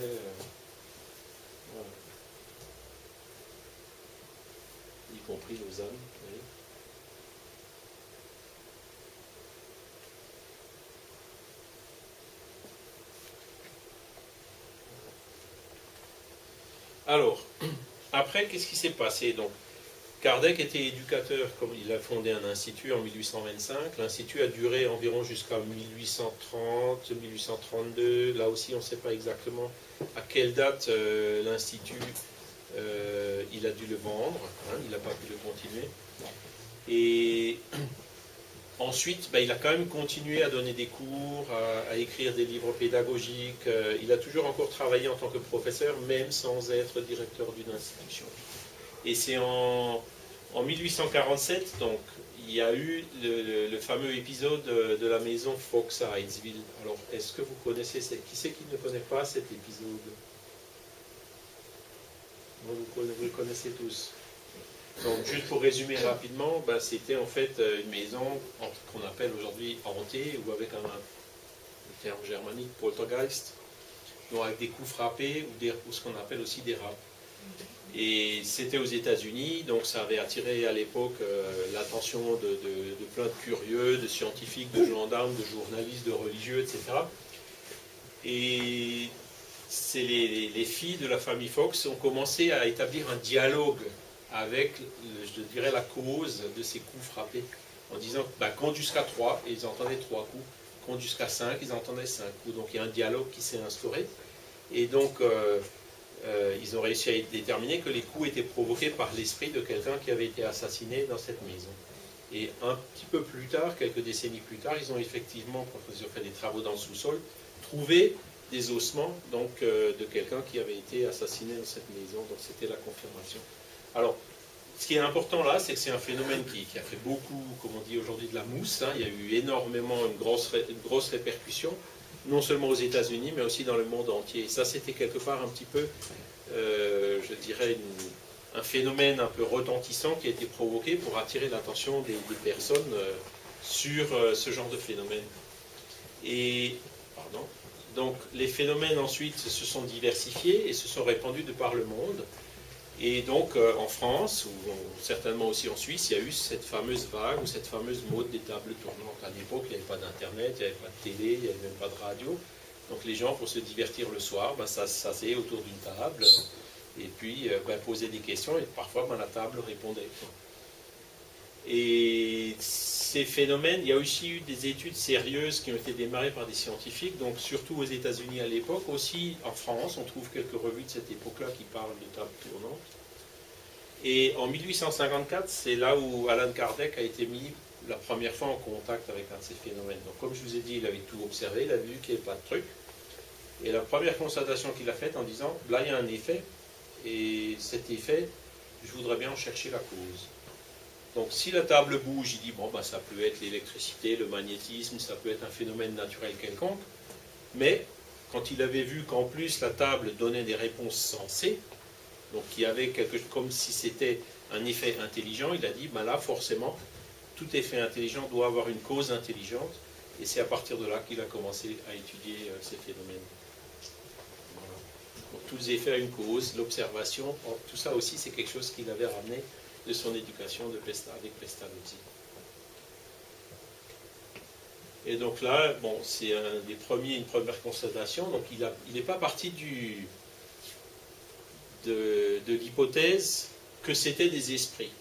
Voilà. Y compris Lausanne. Vous voyez. Alors, après, qu'est-ce qui s'est passé? Donc, Kardec était éducateur, comme il a fondé un institut en 1825. L'institut a duré environ jusqu'à 1830, 1832. Là aussi, on ne sait pas exactement à quelle date l'institut il a dû le vendre. Hein, il n'a pas pu le continuer. Et ensuite, il a quand même continué à donner des cours, à écrire des livres pédagogiques. Il a toujours encore travaillé en tant que professeur, même sans être directeur d'une institution. Et c'est en 1847, donc, il y a eu le fameux épisode de la maison Fox à Hainesville. Alors, est-ce que vous connaissez, qui c'est qui ne connaît pas cet épisode? Vous le connaissez tous. Donc, juste pour résumer rapidement, c'était en fait une maison qu'on appelle aujourd'hui hantée, ou avec un terme germanique, poltergeist, donc avec des coups frappés, ou ce qu'on appelle aussi des rats. Et c'était aux États-Unis, donc ça avait attiré à l'époque l'attention de plein de curieux, de scientifiques, de gendarmes, de journalistes, de religieux, etc. Et c'est les filles de la famille Fox ont commencé à établir un dialogue avec, je dirais, la cause de ces coups frappés, en disant, compte jusqu'à 3, et ils entendaient 3 coups, compte jusqu'à 5, ils entendaient 5 coups. Donc il y a un dialogue qui s'est instauré, et donc ils ont réussi à déterminer que les coups étaient provoqués par l'esprit de quelqu'un qui avait été assassiné dans cette maison. Et un petit peu plus tard, quelques décennies plus tard, ils ont effectivement, quand ils ont fait des travaux dans le sous-sol, trouvé des ossements donc, de quelqu'un qui avait été assassiné dans cette maison. Donc c'était la confirmation. Alors, ce qui est important là, c'est que c'est un phénomène qui a fait beaucoup, comme on dit aujourd'hui, de la mousse. Hein. Il y a eu énormément, une grosse répercussion, non seulement aux États-Unis, mais aussi dans le monde entier. Et ça, c'était quelque part un petit peu, je dirais, un phénomène un peu retentissant qui a été provoqué pour attirer l'attention des personnes sur ce genre de phénomène. Et, pardon, donc les phénomènes ensuite se sont diversifiés et se sont répandus de par le monde. Et donc en France, ou certainement aussi en Suisse, il y a eu cette fameuse vague ou cette fameuse mode des tables tournantes. À l'époque, il n'y avait pas d'internet, il n'y avait pas de télé, il n'y avait même pas de radio. Donc les gens, pour se divertir le soir, s'asseyaient autour d'une table et puis posaient des questions et parfois la table répondait. Et ces phénomènes, il y a aussi eu des études sérieuses qui ont été démarrées par des scientifiques, donc surtout aux États-Unis à l'époque, aussi en France, on trouve quelques revues de cette époque-là qui parlent de tables tournantes. Et en 1854, c'est là où Allan Kardec a été mis la première fois en contact avec un de ces phénomènes. Donc comme je vous ai dit, il avait tout observé, il a vu qu'il n'y avait pas de truc. Et la première constatation qu'il a faite en disant, là il y a un effet, et cet effet, je voudrais bien en chercher la cause. Donc si la table bouge, il dit, ça peut être l'électricité, le magnétisme, ça peut être un phénomène naturel quelconque, mais quand il avait vu qu'en plus la table donnait des réponses sensées, donc il y avait quelque chose comme si c'était un effet intelligent, il a dit, là forcément, tout effet intelligent doit avoir une cause intelligente, et c'est à partir de là qu'il a commencé à étudier ces phénomènes. Voilà. Donc tous les effets à une cause, l'observation, tout ça aussi c'est quelque chose qu'il avait ramené de son éducation avec Pestalozzi. Et donc là, c'est une première constatation. Donc il n'est pas parti de l'hypothèse que c'était des esprits.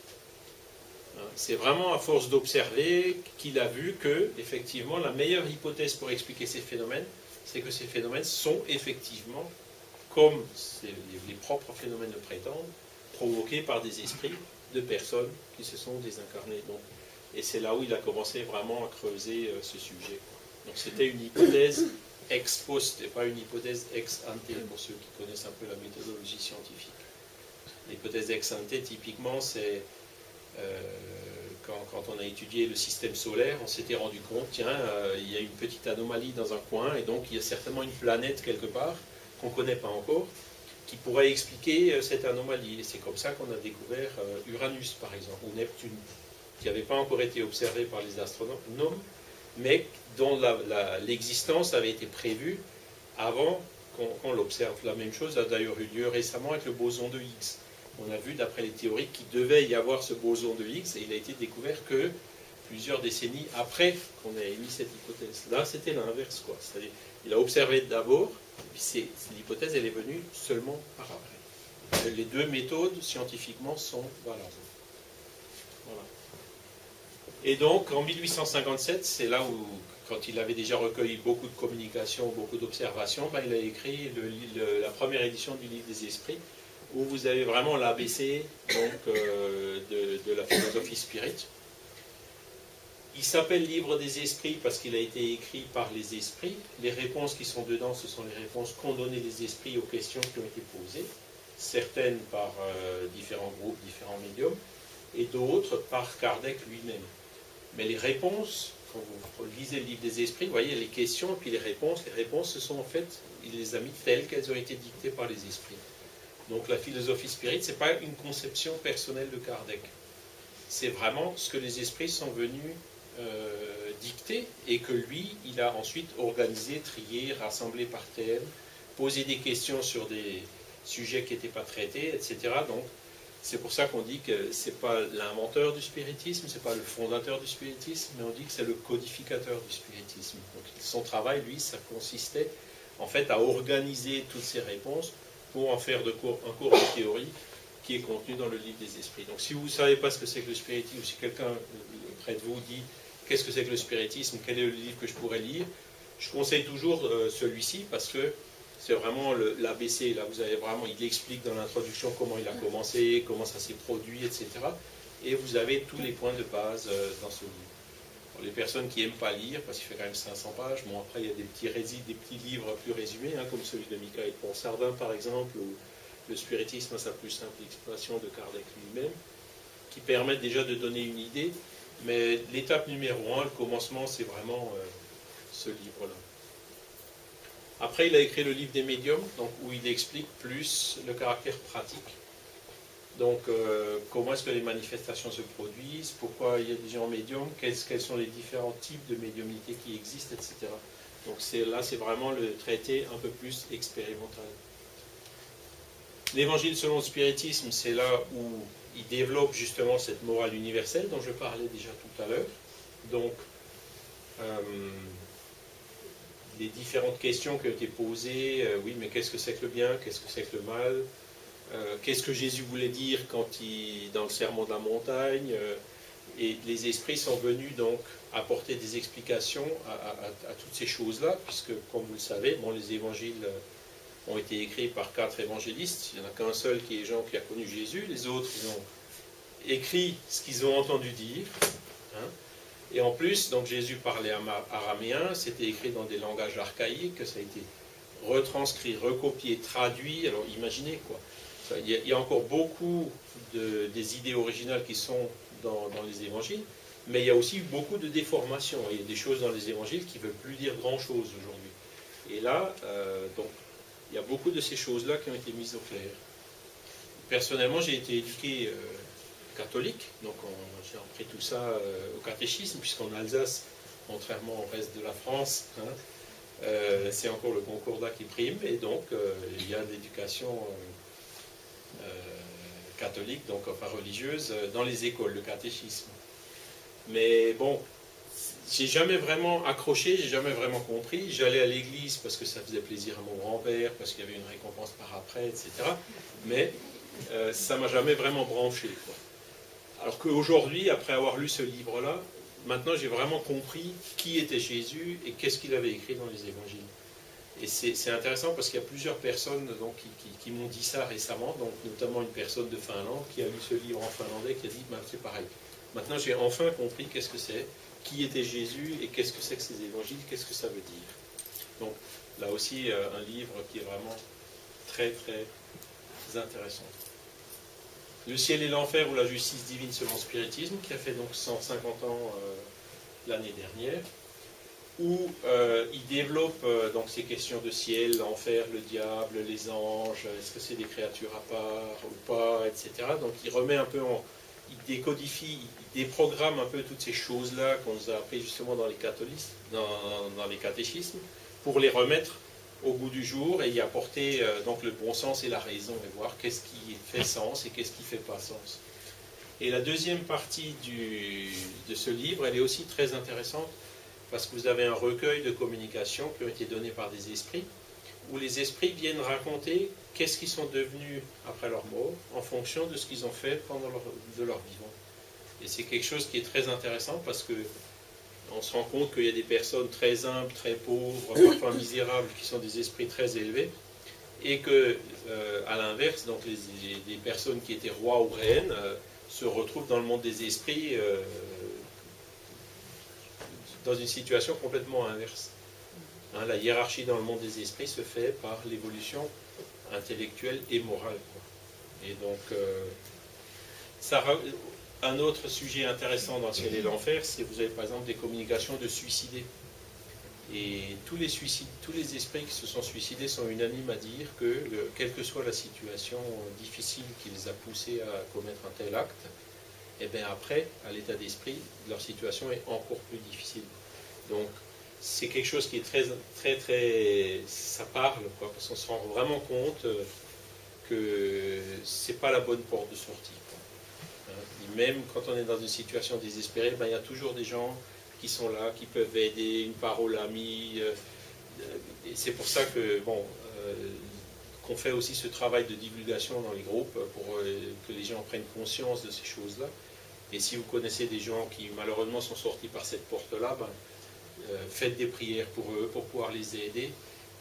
C'est vraiment à force d'observer qu'il a vu que, effectivement, la meilleure hypothèse pour expliquer ces phénomènes, c'est que ces phénomènes sont effectivement, comme les propres phénomènes le prétendent, provoqués par des esprits de personnes qui se sont désincarnées. Donc, et c'est là où il a commencé vraiment à creuser ce sujet. Donc c'était une hypothèse ex post et pas une hypothèse ex ante, pour ceux qui connaissent un peu la méthodologie scientifique. L'hypothèse ex ante, typiquement, c'est quand on a étudié le système solaire, on s'était rendu compte, tiens, il y a une petite anomalie dans un coin, et donc il y a certainement une planète quelque part, qu'on ne connaît pas encore, qui pourrait expliquer cette anomalie. Et c'est comme ça qu'on a découvert Uranus, par exemple, ou Neptune, qui n'avait pas encore été observé par les astronomes, mais dont l'existence avait été prévue avant qu'on l'observe. La même chose a d'ailleurs eu lieu récemment avec le boson de Higgs. On a vu, d'après les théories, qu'il devait y avoir ce boson de Higgs, et il a été découvert que plusieurs décennies après qu'on ait émis cette hypothèse. Là, c'était l'inverse, quoi. C'est-à-dire, il a observé d'abord, puis l'hypothèse, elle est venue seulement par après. Les deux méthodes, scientifiquement, sont valables. Voilà. Et donc, en 1857, c'est là où, quand il avait déjà recueilli beaucoup de communications, beaucoup d'observations, ben, il a écrit la première édition du Livre des Esprits, où vous avez vraiment l'ABC de la philosophie spirit. Il s'appelle Livre des Esprits parce qu'il a été écrit par les esprits. Les réponses qui sont dedans, ce sont les réponses qu'ont données les esprits aux questions qui ont été posées, certaines par différents groupes, différents médiums, et d'autres par Kardec lui-même. Mais les réponses, quand vous lisez le Livre des Esprits, vous voyez les questions et puis les réponses, ce sont en fait, il les a mis telles qu'elles ont été dictées par les esprits. Donc la philosophie spirit, ce n'est pas une conception personnelle de Kardec. C'est vraiment ce que les esprits sont venus dicter et que lui, il a ensuite organisé, trié, rassemblé par thème, posé des questions sur des sujets qui n'étaient pas traités, etc. Donc c'est pour ça qu'on dit que ce n'est pas l'inventeur du spiritisme, ce n'est pas le fondateur du spiritisme, mais on dit que c'est le codificateur du spiritisme. Donc son travail, lui, ça consistait en fait à organiser toutes ces réponses pour en faire un cours de théorie qui est contenu dans le Livre des Esprits. Donc si vous ne savez pas ce que c'est que le spiritisme, ou si quelqu'un près de vous dit qu'est-ce que c'est que le spiritisme, quel est le livre que je pourrais lire, je conseille toujours celui-ci parce que c'est vraiment l'ABC. Là, vous avez vraiment, il explique dans l'introduction comment il a commencé, comment ça s'est produit, etc. Et vous avez tous les points de base dans ce livre. Pour les personnes qui n'aiment pas lire, parce qu'il fait quand même 500 pages, bon après il y a des petits livres plus résumés, hein, comme celui de Michael Ponsardin par exemple, ou le spiritisme à sa plus simple expression de Kardec lui-même, qui permettent déjà de donner une idée. Mais l'étape numéro 1, le commencement, c'est vraiment ce livre-là. Après, il a écrit le livre des médiums, donc, où il explique plus le caractère pratique. Donc, comment est-ce que les manifestations se produisent, pourquoi il y a des gens médiums, quels sont les différents types de médiumnité qui existent, etc. Donc là, c'est vraiment le traité un peu plus expérimental. L'évangile selon le spiritisme, c'est là où il développe justement cette morale universelle dont je parlais déjà tout à l'heure. Donc, les différentes questions qui ont été posées, oui, mais qu'est-ce que c'est que le bien, qu'est-ce que c'est que le mal, qu'est-ce que Jésus voulait dire dans le sermon de la montagne, et les esprits sont venus donc apporter des explications à toutes ces choses-là, puisque, comme vous le savez, bon, les évangiles ont été écrits par 4 évangélistes, il n'y en a qu'un seul qui est Jean qui a connu Jésus, les autres ils ont écrit ce qu'ils ont entendu dire, hein. Et en plus, donc Jésus parlait araméen, c'était écrit dans des langages archaïques, ça a été retranscrit, recopié, traduit, alors imaginez quoi. Il y a encore beaucoup des idées originales qui sont dans les évangiles, mais il y a aussi beaucoup de déformations. Il y a des choses dans les évangiles qui ne veulent plus dire grand-chose aujourd'hui. Et là, donc, il y a beaucoup de ces choses-là qui ont été mises au clair. Personnellement, j'ai été éduqué catholique, donc j'ai appris tout ça au catéchisme, puisqu'en Alsace, contrairement au reste de la France, hein, c'est encore le concordat qui prime, et donc il y a l'éducation catholique, donc enfin religieuse, dans les écoles, le catéchisme. Mais bon, j'ai jamais vraiment accroché, j'ai jamais vraiment compris. J'allais à l'église parce que ça faisait plaisir à mon grand-père, parce qu'il y avait une récompense par après, etc. Mais ça m'a jamais vraiment branché, quoi. Alors qu'aujourd'hui, après avoir lu ce livre-là, maintenant j'ai vraiment compris qui était Jésus et qu'est-ce qu'il avait écrit dans les évangiles. Et c'est intéressant parce qu'il y a plusieurs personnes donc, qui m'ont dit ça récemment, donc notamment une personne de Finlande qui a lu ce livre en finlandais qui a dit c'est pareil. Maintenant j'ai enfin compris qu'est-ce que c'est, qui était Jésus et qu'est-ce que c'est que ces évangiles, qu'est-ce que ça veut dire. Donc là aussi un livre qui est vraiment très très intéressant. Le ciel et l'enfer ou la justice divine selon le spiritisme, qui a fait donc 150 ans l'année dernière, où il développe donc ces questions de ciel, l'enfer, le diable, les anges, est-ce que c'est des créatures à part ou pas, etc. Donc il remet un peu il décodifie, il déprogramme un peu toutes ces choses-là qu'on nous a appris justement dans les catéchismes, pour les remettre au goût du jour et y apporter donc le bon sens et la raison et voir qu'est-ce qui fait sens et qu'est-ce qui ne fait pas sens. Et la deuxième partie de ce livre, elle est aussi très intéressante parce que vous avez un recueil de communications qui ont été donnés par des esprits où les esprits viennent raconter qu'est-ce qu'ils sont devenus après leur mort en fonction de ce qu'ils ont fait pendant leur vivant. Et c'est quelque chose qui est très intéressant parce que on se rend compte qu'il y a des personnes très humbles, très pauvres, parfois misérables, qui sont des esprits très élevés, et que, à l'inverse, donc des personnes qui étaient rois ou reines se retrouvent dans le monde des esprits dans une situation complètement inverse. Hein, la hiérarchie dans le monde des esprits se fait par l'évolution intellectuelle et morale. Et donc, un autre sujet intéressant dans le ciel et l'enfer, c'est que vous avez par exemple des communications de suicidés. Et tous les esprits qui se sont suicidés sont unanimes à dire que, quelle que soit la situation difficile qui les a poussés à commettre un tel acte, et bien après, à l'état d'esprit, leur situation est encore plus difficile. Donc, c'est quelque chose qui est très, très, très... ça parle, quoi, parce qu'on se rend vraiment compte que c'est pas la bonne porte de sortie. Et même quand on est dans une situation désespérée, ben, il y a toujours des gens qui sont là, qui peuvent aider, une parole amie. Et c'est pour ça que, qu'on fait aussi ce travail de divulgation dans les groupes pour que les gens prennent conscience de ces choses-là. Et si vous connaissez des gens qui malheureusement sont sortis par cette porte-là, ben, faites des prières pour eux, pour pouvoir les aider,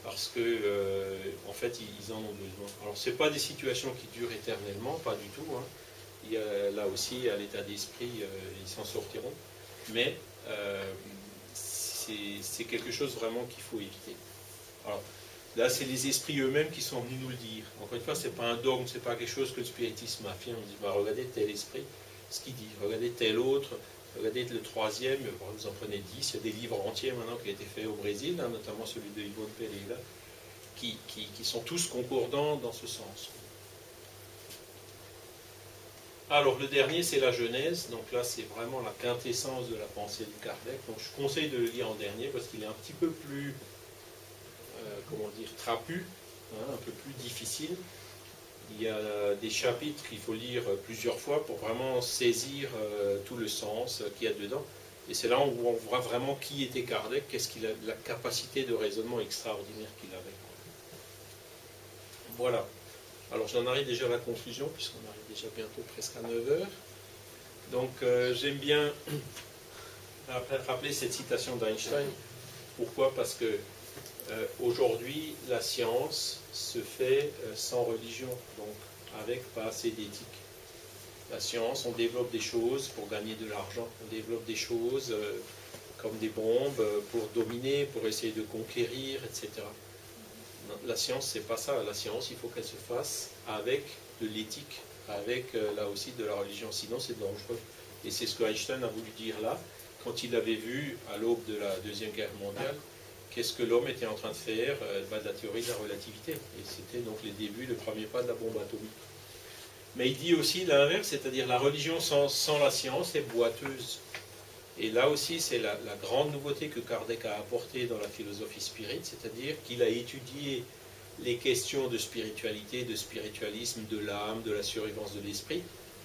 parce que en fait ils en ont besoin. Alors c'est pas des situations qui durent éternellement, pas du tout. Hein. Il y a, là aussi à l'état d'esprit ils s'en sortiront, mais c'est quelque chose vraiment qu'il faut éviter. Alors là c'est les esprits eux-mêmes qui sont venus nous le dire. Encore une fois, c'est pas un dogme, c'est pas quelque chose que le spiritisme affirme. On dit bah, regardez tel esprit, ce qu'il dit, regardez tel autre. Regardez le troisième, vous en prenez 10, il y a des livres entiers maintenant qui ont été faits au Brésil, hein, notamment celui de Ivonne Pereira, qui sont tous concordants dans ce sens. Alors le dernier c'est la Genèse, donc là c'est vraiment la quintessence de la pensée de Kardec, donc je conseille de le lire en dernier parce qu'il est un petit peu plus, comment dire, trapu, hein, un peu plus difficile. Il y a des chapitres qu'il faut lire plusieurs fois pour vraiment saisir tout le sens qu'il y a dedans. Et c'est là où on voit vraiment qui était Kardec, qu'est-ce qu'il a, la capacité de raisonnement extraordinaire qu'il avait. Voilà. Alors j'en arrive déjà à la conclusion, puisqu'on arrive déjà bientôt presque à 9 heures. Donc j'aime bien rappeler cette citation d'Einstein. Pourquoi? Parce que aujourd'hui, la science se fait sans religion, donc avec pas assez d'éthique. La science, on développe des choses pour gagner de l'argent, on développe des choses comme des bombes pour dominer, pour essayer de conquérir, etc. La science, c'est pas ça. La science, il faut qu'elle se fasse avec de l'éthique, avec là aussi de la religion, sinon c'est dangereux. Et c'est ce que Einstein a voulu dire là, quand il avait vu, à l'aube de la Deuxième Guerre mondiale, qu'est-ce que l'homme était en train de faire de la théorie de la relativité. Et c'était donc les débuts, le premier pas de la bombe atomique. Mais il dit aussi l'inverse, c'est-à-dire la religion sans la science est boiteuse. Et là aussi, c'est la grande nouveauté que Kardec a apportée dans la philosophie spirit, c'est-à-dire qu'il a étudié les questions de spiritualité, de spiritualisme, de l'âme, de la survivance de l'esprit,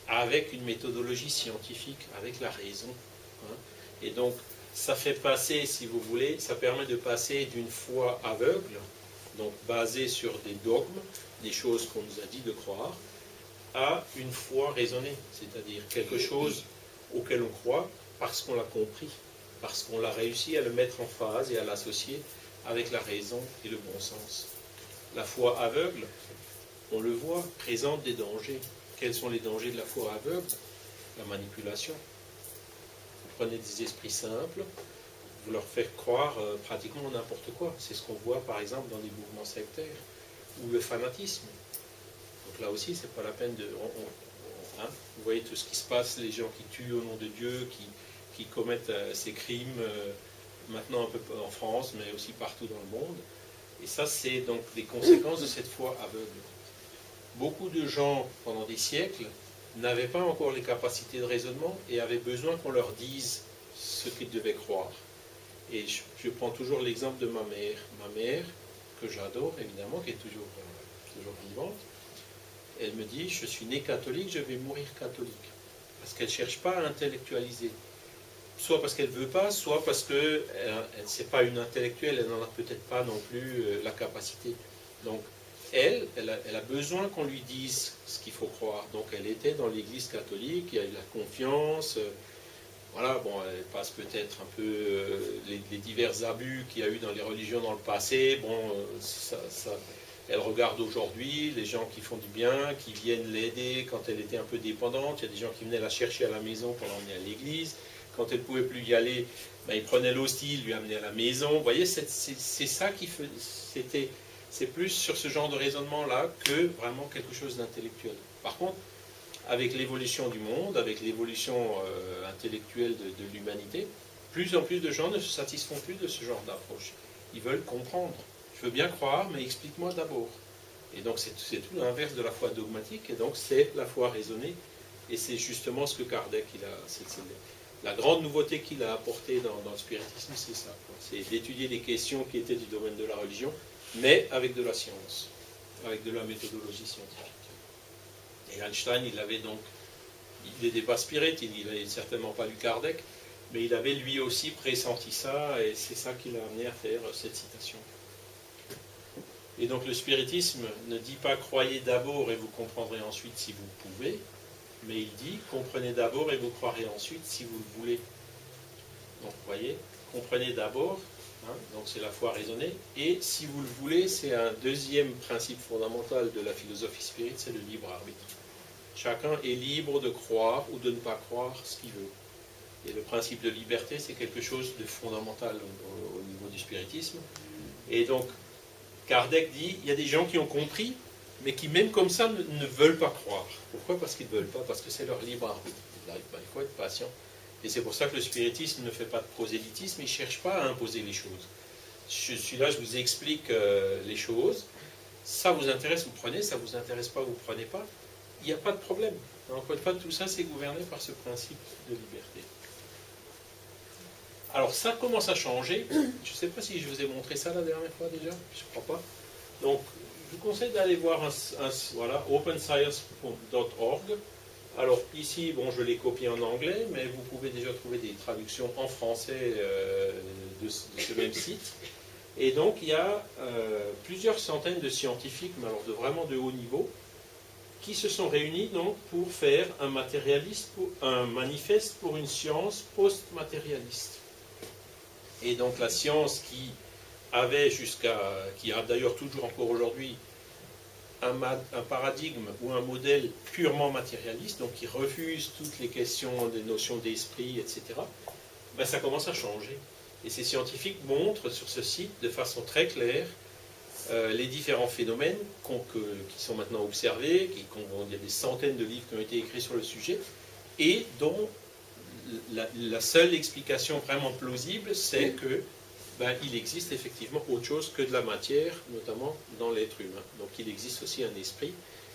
avec une méthodologie scientifique, avec la raison. Hein. Et donc, ça fait passer, si vous voulez, ça permet de passer d'une foi aveugle, donc basée sur des dogmes, des choses qu'on nous a dit de croire, à une foi raisonnée, c'est-à-dire quelque chose auquel on croit parce qu'on l'a compris, parce qu'on l'a réussi à le mettre en phase et à l'associer avec la raison et le bon sens. La foi aveugle, on le voit, présente des dangers. Quels sont les dangers de la foi aveugle? La manipulation. Vous prenez des esprits simples, vous leur faites croire pratiquement n'importe quoi. C'est ce qu'on voit par exemple dans les mouvements sectaires, ou le fanatisme. Donc là aussi, c'est pas la peine de... hein, vous voyez tout ce qui se passe, les gens qui tuent au nom de Dieu, qui commettent ces crimes, maintenant un peu en France, mais aussi partout dans le monde. Et ça, c'est donc des conséquences de cette foi aveugle. Beaucoup de gens, pendant des siècles, n'avaient pas encore les capacités de raisonnement et avaient besoin qu'on leur dise ce qu'ils devaient croire. Et je prends toujours l'exemple de ma mère. Ma mère, que j'adore évidemment, qui est toujours vivante, elle me dit, je suis né catholique, je vais mourir catholique. Parce qu'elle ne cherche pas à intellectualiser. Soit parce qu'elle ne veut pas, soit parce qu'elle n'est pas une intellectuelle, elle n'en a peut-être pas non plus la capacité. Donc, elle a besoin qu'on lui dise ce qu'il faut croire. Donc, elle était dans l'église catholique, il y a eu la confiance. Voilà, bon, elle passe peut-être un peu les divers abus qu'il y a eu dans les religions dans le passé. Bon, elle regarde aujourd'hui les gens qui font du bien, qui viennent l'aider quand elle était un peu dépendante. Il y a des gens qui venaient la chercher à la maison pour l'emmener à l'église. Quand elle ne pouvait plus y aller, ben, ils prenaient l'hostie, ils lui amenaient à la maison. Vous voyez, c'est ça qui fait... C'est plus sur ce genre de raisonnement-là que vraiment quelque chose d'intellectuel. Par contre, avec l'évolution du monde, avec l'évolution intellectuelle de l'humanité, plus en plus de gens ne se satisfont plus de ce genre d'approche. Ils veulent comprendre. Je veux bien croire, mais explique-moi d'abord. Et donc c'est tout l'inverse de la foi dogmatique, et donc c'est la foi raisonnée. Et c'est justement ce que Kardec, la grande nouveauté qu'il a apportée dans le spiritisme, c'est ça. C'est d'étudier les questions qui étaient du domaine de la religion, mais avec de la science, avec de la méthodologie scientifique. Et Einstein, il n'était pas spirit, il n'avait certainement pas lu Kardec, mais il avait lui aussi pressenti ça, et c'est ça qui l'a amené à faire cette citation. Et donc le spiritisme ne dit pas croyez d'abord et vous comprendrez ensuite si vous pouvez, mais il dit comprenez d'abord et vous croirez ensuite si vous le voulez. Donc vous voyez, comprenez d'abord, hein, donc c'est la foi raisonnée, et si vous le voulez, c'est un deuxième principe fondamental de la philosophie spirit, c'est le libre arbitre. Chacun est libre de croire ou de ne pas croire ce qu'il veut. Et le principe de liberté, c'est quelque chose de fondamental au niveau du spiritisme. Et donc, Kardec dit, il y a des gens qui ont compris, mais qui même comme ça ne veulent pas croire. Pourquoi? Parce qu'ils ne veulent pas, parce que c'est leur libre arbitre. Il faut être patient. Et c'est pour ça que le spiritisme ne fait pas de prosélytisme, il ne cherche pas à imposer les choses. Je suis là, je vous explique les choses. Ça vous intéresse, vous prenez, ça ne vous intéresse pas, vous ne prenez pas. Il n'y a pas de problème. Encore une fois, tout ça, c'est gouverné par ce principe de liberté. Alors ça commence à changer. Je ne sais pas si je vous ai montré ça la dernière fois déjà, je ne crois pas. Donc, je vous conseille d'aller voir voilà, openscience.org. Alors ici, bon, je l'ai copié en anglais, mais vous pouvez déjà trouver des traductions en français de ce même site. Et donc, il y a plusieurs centaines de scientifiques, mais alors vraiment de haut niveau, qui se sont réunis donc pour faire un manifeste pour une science post-matérialiste. Et donc la science qui a d'ailleurs toujours encore aujourd'hui un paradigme ou un modèle purement matérialiste, donc qui refuse toutes les questions des notions d'esprit, etc., ben ça commence à changer. Et ces scientifiques montrent sur ce site de façon très claire les différents phénomènes qui sont maintenant observés, il y a des centaines de livres qui ont été écrits sur le sujet, et dont la seule explication vraiment plausible, c'est que il existe effectivement autre chose que de la matière, notamment dans l'être humain. Donc il existe aussi un esprit,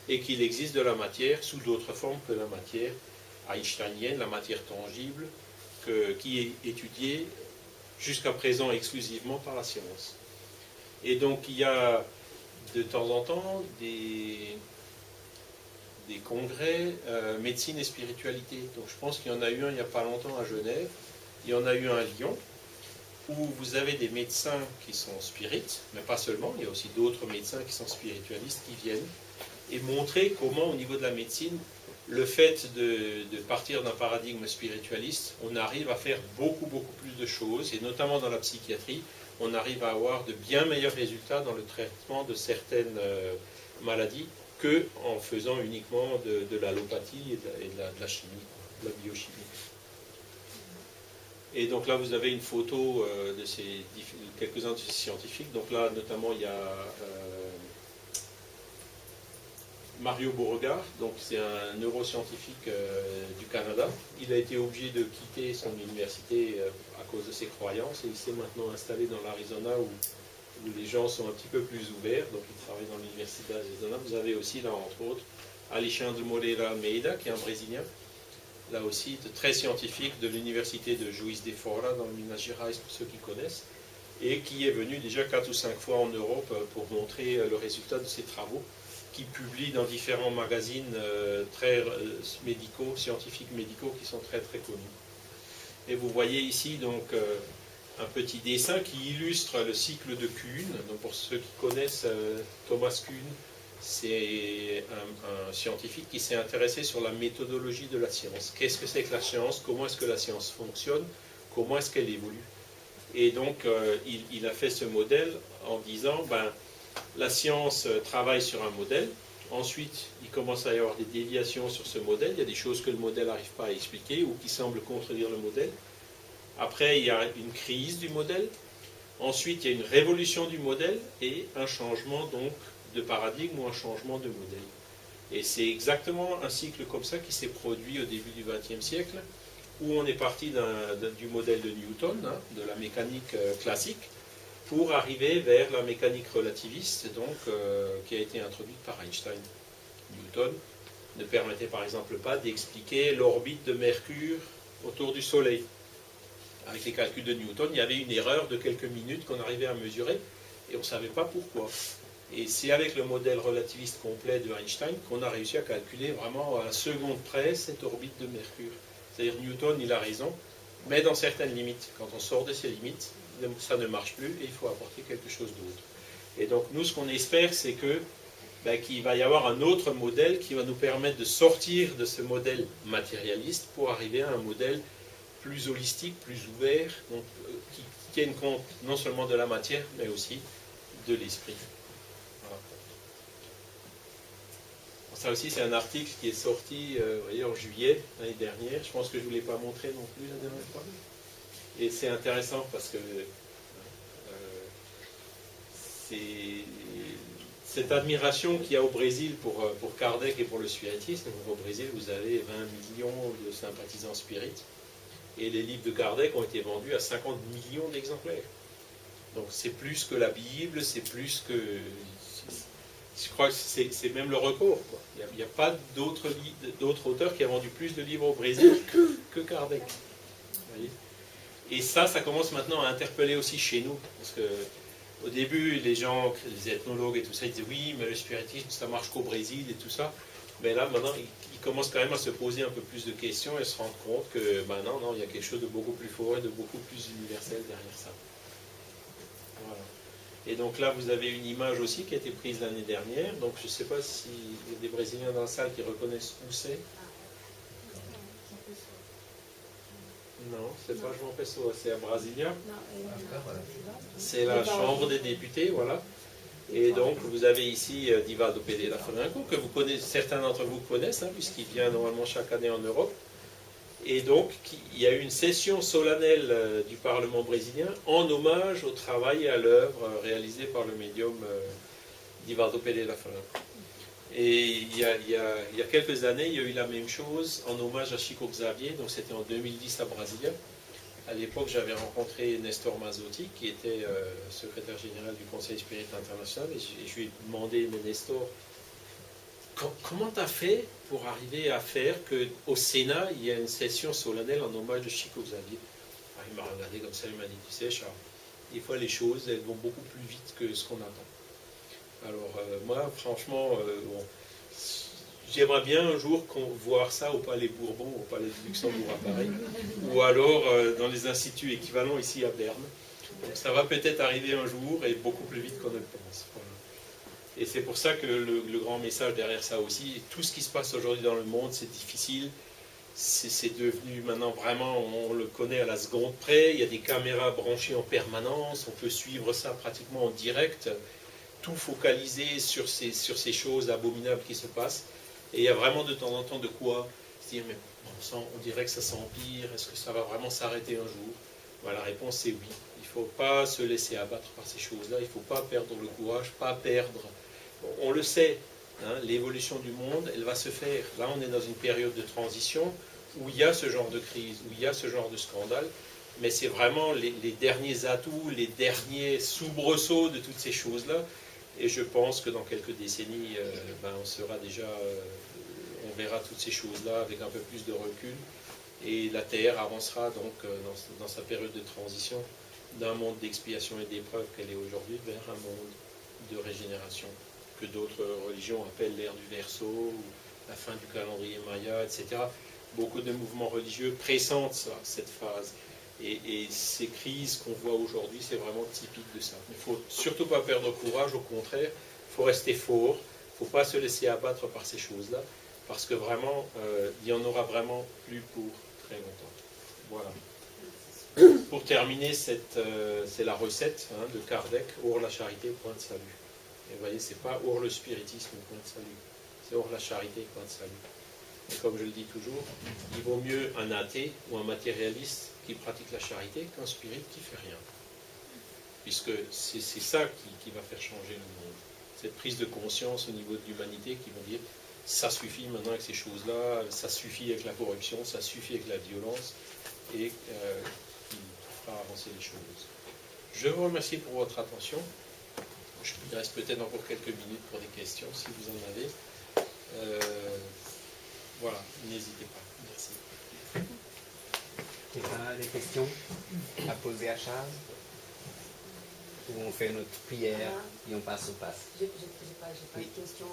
et qu'il existe de la matière sous d'autres formes que la matière einsteinienne, la matière tangible, qui est étudiée jusqu'à présent exclusivement par la science. Et donc il y a de temps en temps des congrès médecine et spiritualité. Donc je pense qu'il y en a eu un il n'y a pas longtemps à Genève, il y en a eu un à Lyon, où vous avez des médecins qui sont spirites, mais pas seulement, il y a aussi d'autres médecins qui sont spiritualistes qui viennent et montrer comment au niveau de la médecine, le fait de partir d'un paradigme spiritualiste, on arrive à faire beaucoup plus de choses, et notamment dans la psychiatrie, on arrive à avoir de bien meilleurs résultats dans le traitement de certaines maladies qu'en faisant uniquement de l'allopathie et de la chimie, de la biochimie. Et donc là, vous avez une photo de quelques-uns de ces scientifiques. Donc là, notamment, il y a Mario Beauregard, donc c'est un neuroscientifique du Canada. Il a été obligé de quitter son université à cause de ses croyances et il s'est maintenant installé dans l'Arizona où les gens sont un petit peu plus ouverts. Donc il travaille dans l'université d'Arizona. Vous avez aussi là, entre autres, Alexandre Moreira Almeida, qui est un Brésilien. Là aussi, très scientifique de l'université de Juiz de Fora, dans le Minas Gerais, pour ceux qui connaissent, et qui est venu déjà 4 ou 5 fois en Europe pour montrer le résultat de ses travaux, qui publie dans différents magazines très médicaux, scientifiques médicaux, qui sont très connus. Et vous voyez ici donc un petit dessin qui illustre le cycle de Kuhn. Donc pour ceux qui connaissent Thomas Kuhn, c'est un scientifique qui s'est intéressé sur la méthodologie de la science. Qu'est-ce que c'est que la science? Comment est-ce que la science fonctionne? Comment est-ce qu'elle évolue? Et donc, il a fait ce modèle en disant, la science travaille sur un modèle. Ensuite, il commence à y avoir des déviations sur ce modèle. Il y a des choses que le modèle n'arrive pas à expliquer ou qui semblent contredire le modèle. Après, il y a une crise du modèle. Ensuite, il y a une révolution du modèle et un changement donc de paradigme ou un changement de modèle. Et c'est exactement un cycle comme ça qui s'est produit au début du XXe siècle, où on est parti du modèle de Newton, de la mécanique classique, pour arriver vers la mécanique relativiste, donc, qui a été introduite par Einstein. Newton ne permettait par exemple pas d'expliquer l'orbite de Mercure autour du Soleil. Avec les calculs de Newton, il y avait une erreur de quelques minutes qu'on arrivait à mesurer, et on ne savait pas pourquoi. Et c'est avec le modèle relativiste complet de Einstein qu'on a réussi à calculer vraiment à la seconde près cette orbite de Mercure. C'est-à-dire Newton, il a raison, mais dans certaines limites. Quand on sort de ces limites, ça ne marche plus et il faut apporter quelque chose d'autre. Et donc nous, ce qu'on espère, c'est que qu'il va y avoir un autre modèle qui va nous permettre de sortir de ce modèle matérialiste pour arriver à un modèle plus holistique, plus ouvert, donc, qui tienne compte non seulement de la matière, mais aussi de l'esprit. Ça aussi, c'est un article qui est sorti en juillet l'année dernière. Je pense que je ne vous l'ai pas montré non plus la dernière fois. Et c'est intéressant parce que c'est cette admiration qu'il y a au Brésil pour Kardec et pour le spiritisme. Donc, au Brésil, vous avez 20 millions de sympathisants spirites. Et les livres de Kardec ont été vendus à 50 millions d'exemplaires. Donc c'est plus que la Bible, c'est plus que... Je crois que c'est même le record. Quoi. Il n'y a pas d'autre auteur qui a vendu plus de livres au Brésil que Kardec. Vous voyez, et ça commence maintenant à interpeller aussi chez nous. Parce que au début, les gens, les ethnologues et tout ça, ils disaient oui, mais le spiritisme, ça marche qu'au Brésil et tout ça. Mais là, maintenant, ils commencent quand même à se poser un peu plus de questions et se rendre compte que non, il y a quelque chose de beaucoup plus fort et de beaucoup plus universel derrière ça. Voilà. Et donc là, vous avez une image aussi qui a été prise l'année dernière. Donc je ne sais pas s'il y a des Brésiliens dans la salle qui reconnaissent où c'est. Non, c'est pas João Pessoa, c'est à Brasilia. C'est la Chambre des députés, voilà. Et donc, vous avez ici Divaldo Pereira Franco, que vous connaissez, certains d'entre vous connaissent, puisqu'il vient normalement chaque année en Europe. Et donc, il y a eu une session solennelle du Parlement brésilien en hommage au travail et à l'œuvre réalisée par le médium Divaldo Pereira Franco. Et il y a quelques années, il y a eu la même chose en hommage à Chico Xavier, donc c'était en 2010 à Brasilia. À l'époque, j'avais rencontré Nestor Mazotti, qui était secrétaire général du Conseil Spirit International, et je lui ai demandé, mais Nestor, comment tu as fait pour arriver à faire qu'au Sénat, il y a une session solennelle en hommage de Chico Xavier? Alors, il m'a regardé comme ça, il m'a dit, tu sais, Charles, des fois les choses, elles vont beaucoup plus vite que ce qu'on attend. Alors, moi, franchement, j'aimerais bien un jour voir ça au Palais Bourbon, au Palais de Luxembourg à Paris, ou alors dans les instituts équivalents ici à Berne. Donc ça va peut-être arriver un jour et beaucoup plus vite qu'on ne le pense. Voilà. Et c'est pour ça que le grand message derrière ça aussi, tout ce qui se passe aujourd'hui dans le monde, c'est difficile. C'est devenu maintenant vraiment, on le connaît à la seconde près, il y a des caméras branchées en permanence, on peut suivre ça pratiquement en direct, tout focalisé sur ces choses abominables qui se passent. Et il y a vraiment de temps en temps de quoi se dire, mais bon sang, on dirait que ça s'empire, est-ce que ça va vraiment s'arrêter un jour? Ben, la réponse c'est oui. Il ne faut pas se laisser abattre par ces choses-là, il ne faut pas perdre le courage, pas perdre. Bon, on le sait, hein, l'évolution du monde, elle va se faire. Là, on est dans une période de transition où il y a ce genre de crise, où il y a ce genre de scandale, mais c'est vraiment les derniers atouts, les derniers soubresauts de toutes ces choses-là. Et je pense que dans quelques décennies, on sera déjà, on verra toutes ces choses-là avec un peu plus de recul. Et la Terre avancera donc dans sa période de transition d'un monde d'expiation et d'épreuve qu'elle est aujourd'hui vers un monde de régénération que d'autres religions appellent l'ère du Verseau, ou la fin du calendrier Maya, etc. Beaucoup de mouvements religieux pressentent ça, cette phase. Et ces crises qu'on voit aujourd'hui, c'est vraiment typique de ça. Il ne faut surtout pas perdre courage, au contraire, il faut rester fort, il ne faut pas se laisser abattre par ces choses-là, parce que vraiment, il n'y en aura vraiment plus pour très longtemps. Voilà. Pour terminer, c'est la recette de Kardec, Or la charité, point de salut. Et vous voyez, ce n'est pas Or le spiritisme, point de salut. C'est Or la charité, point de salut. Et comme je le dis toujours, il vaut mieux un athée ou un matérialiste qui pratique la charité qu'un spirit qui ne fait rien. Puisque c'est ça qui va faire changer le monde. Cette prise de conscience au niveau de l'humanité qui vont dire ça suffit maintenant avec ces choses-là, ça suffit avec la corruption, ça suffit avec la violence, et qui fera avancer les choses. Je vous remercie pour votre attention. Il reste peut-être encore quelques minutes pour des questions, si vous en avez. Voilà, n'hésitez pas. Merci. Quelqu'un a des questions à poser à Charles? Ou on fait notre prière et on passe au passe? J'ai pas de question.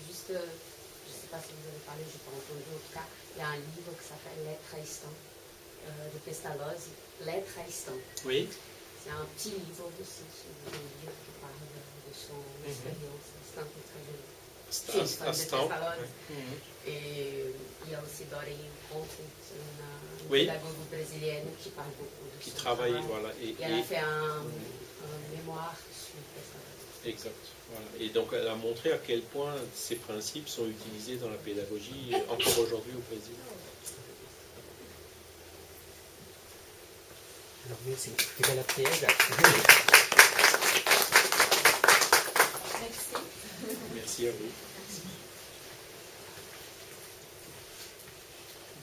Juste, je ne sais pas si vous avez parlé, je n'ai pas entendu. En tout cas, il y a un livre qui s'appelle Les Trahistant, de Pestalozzi. Les Trahistant. Oui. C'est un petit livre aussi, un livre qui parle de son expérience. C'est un peu très joli. C'est Pestalozzi. Et il y a aussi Doreen Conte, une pédagogue brésilienne qui parle beaucoup de qui son travaille, travail. voilà. Et elle a fait un mémoire sur Pestalozzi. Exact. Voilà. Et donc elle a montré à quel point ces principes sont utilisés dans la pédagogie encore aujourd'hui au Brésil. Alors merci. Tu fais la prière, Jacques? Merci. Merci à vous.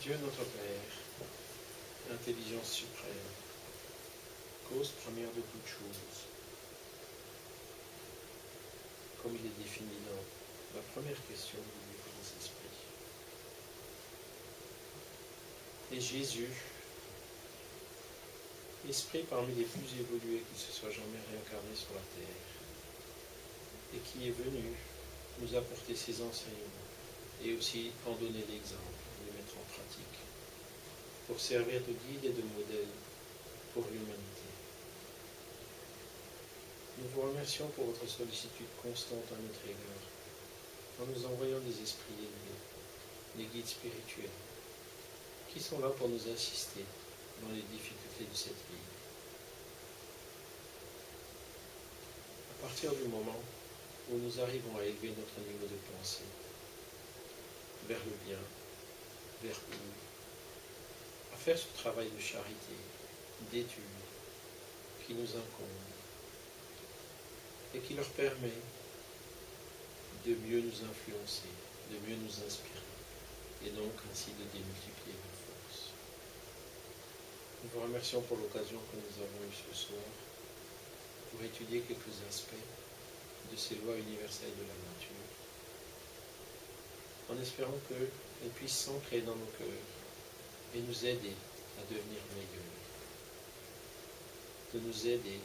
Dieu notre Père, intelligence suprême, cause première de toutes choses, comme il est défini dans la première question du livre des esprits. Et Jésus, esprit parmi les plus évolués qui se soit jamais réincarné sur la terre, et qui est venu nous apporter ses enseignements, et aussi en donner l'exemple, les mettre en pratique, pour servir de guide et de modèle pour l'humanité. Nous vous remercions pour votre sollicitude constante à notre égard, en nous envoyant des esprits élevés, des guides spirituels, qui sont là pour nous assister dans les difficultés de cette vie. À partir du moment où nous arrivons à élever notre niveau de pensée vers le bien, vers vous, à faire ce travail de charité, d'étude, qui nous incombe, et qui leur permet de mieux nous influencer, de mieux nous inspirer, et donc ainsi de démultiplier nos forces. Nous vous remercions pour l'occasion que nous avons eue ce soir pour étudier quelques aspects de ces lois universelles de la nature, en espérant qu'elles puissent s'ancrer dans nos cœurs et nous aider à devenir meilleurs, de nous aider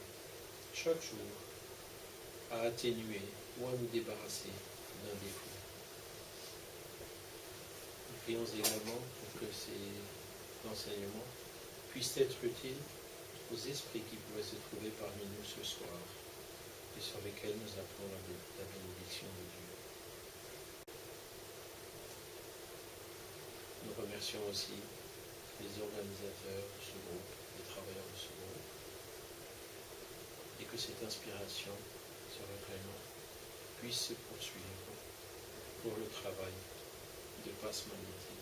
chaque jour à atténuer ou à nous débarrasser d'un défaut. Nous prions également pour que ces enseignements puissent être utiles aux esprits qui pourraient se trouver parmi nous ce soir, et sur lesquels nous appelons la bénédiction de Dieu. Nous remercions aussi les organisateurs de ce groupe, les travailleurs de ce groupe, et que cette inspiration, ce recueillement, puisse se poursuivre pour le travail de passe magnétique.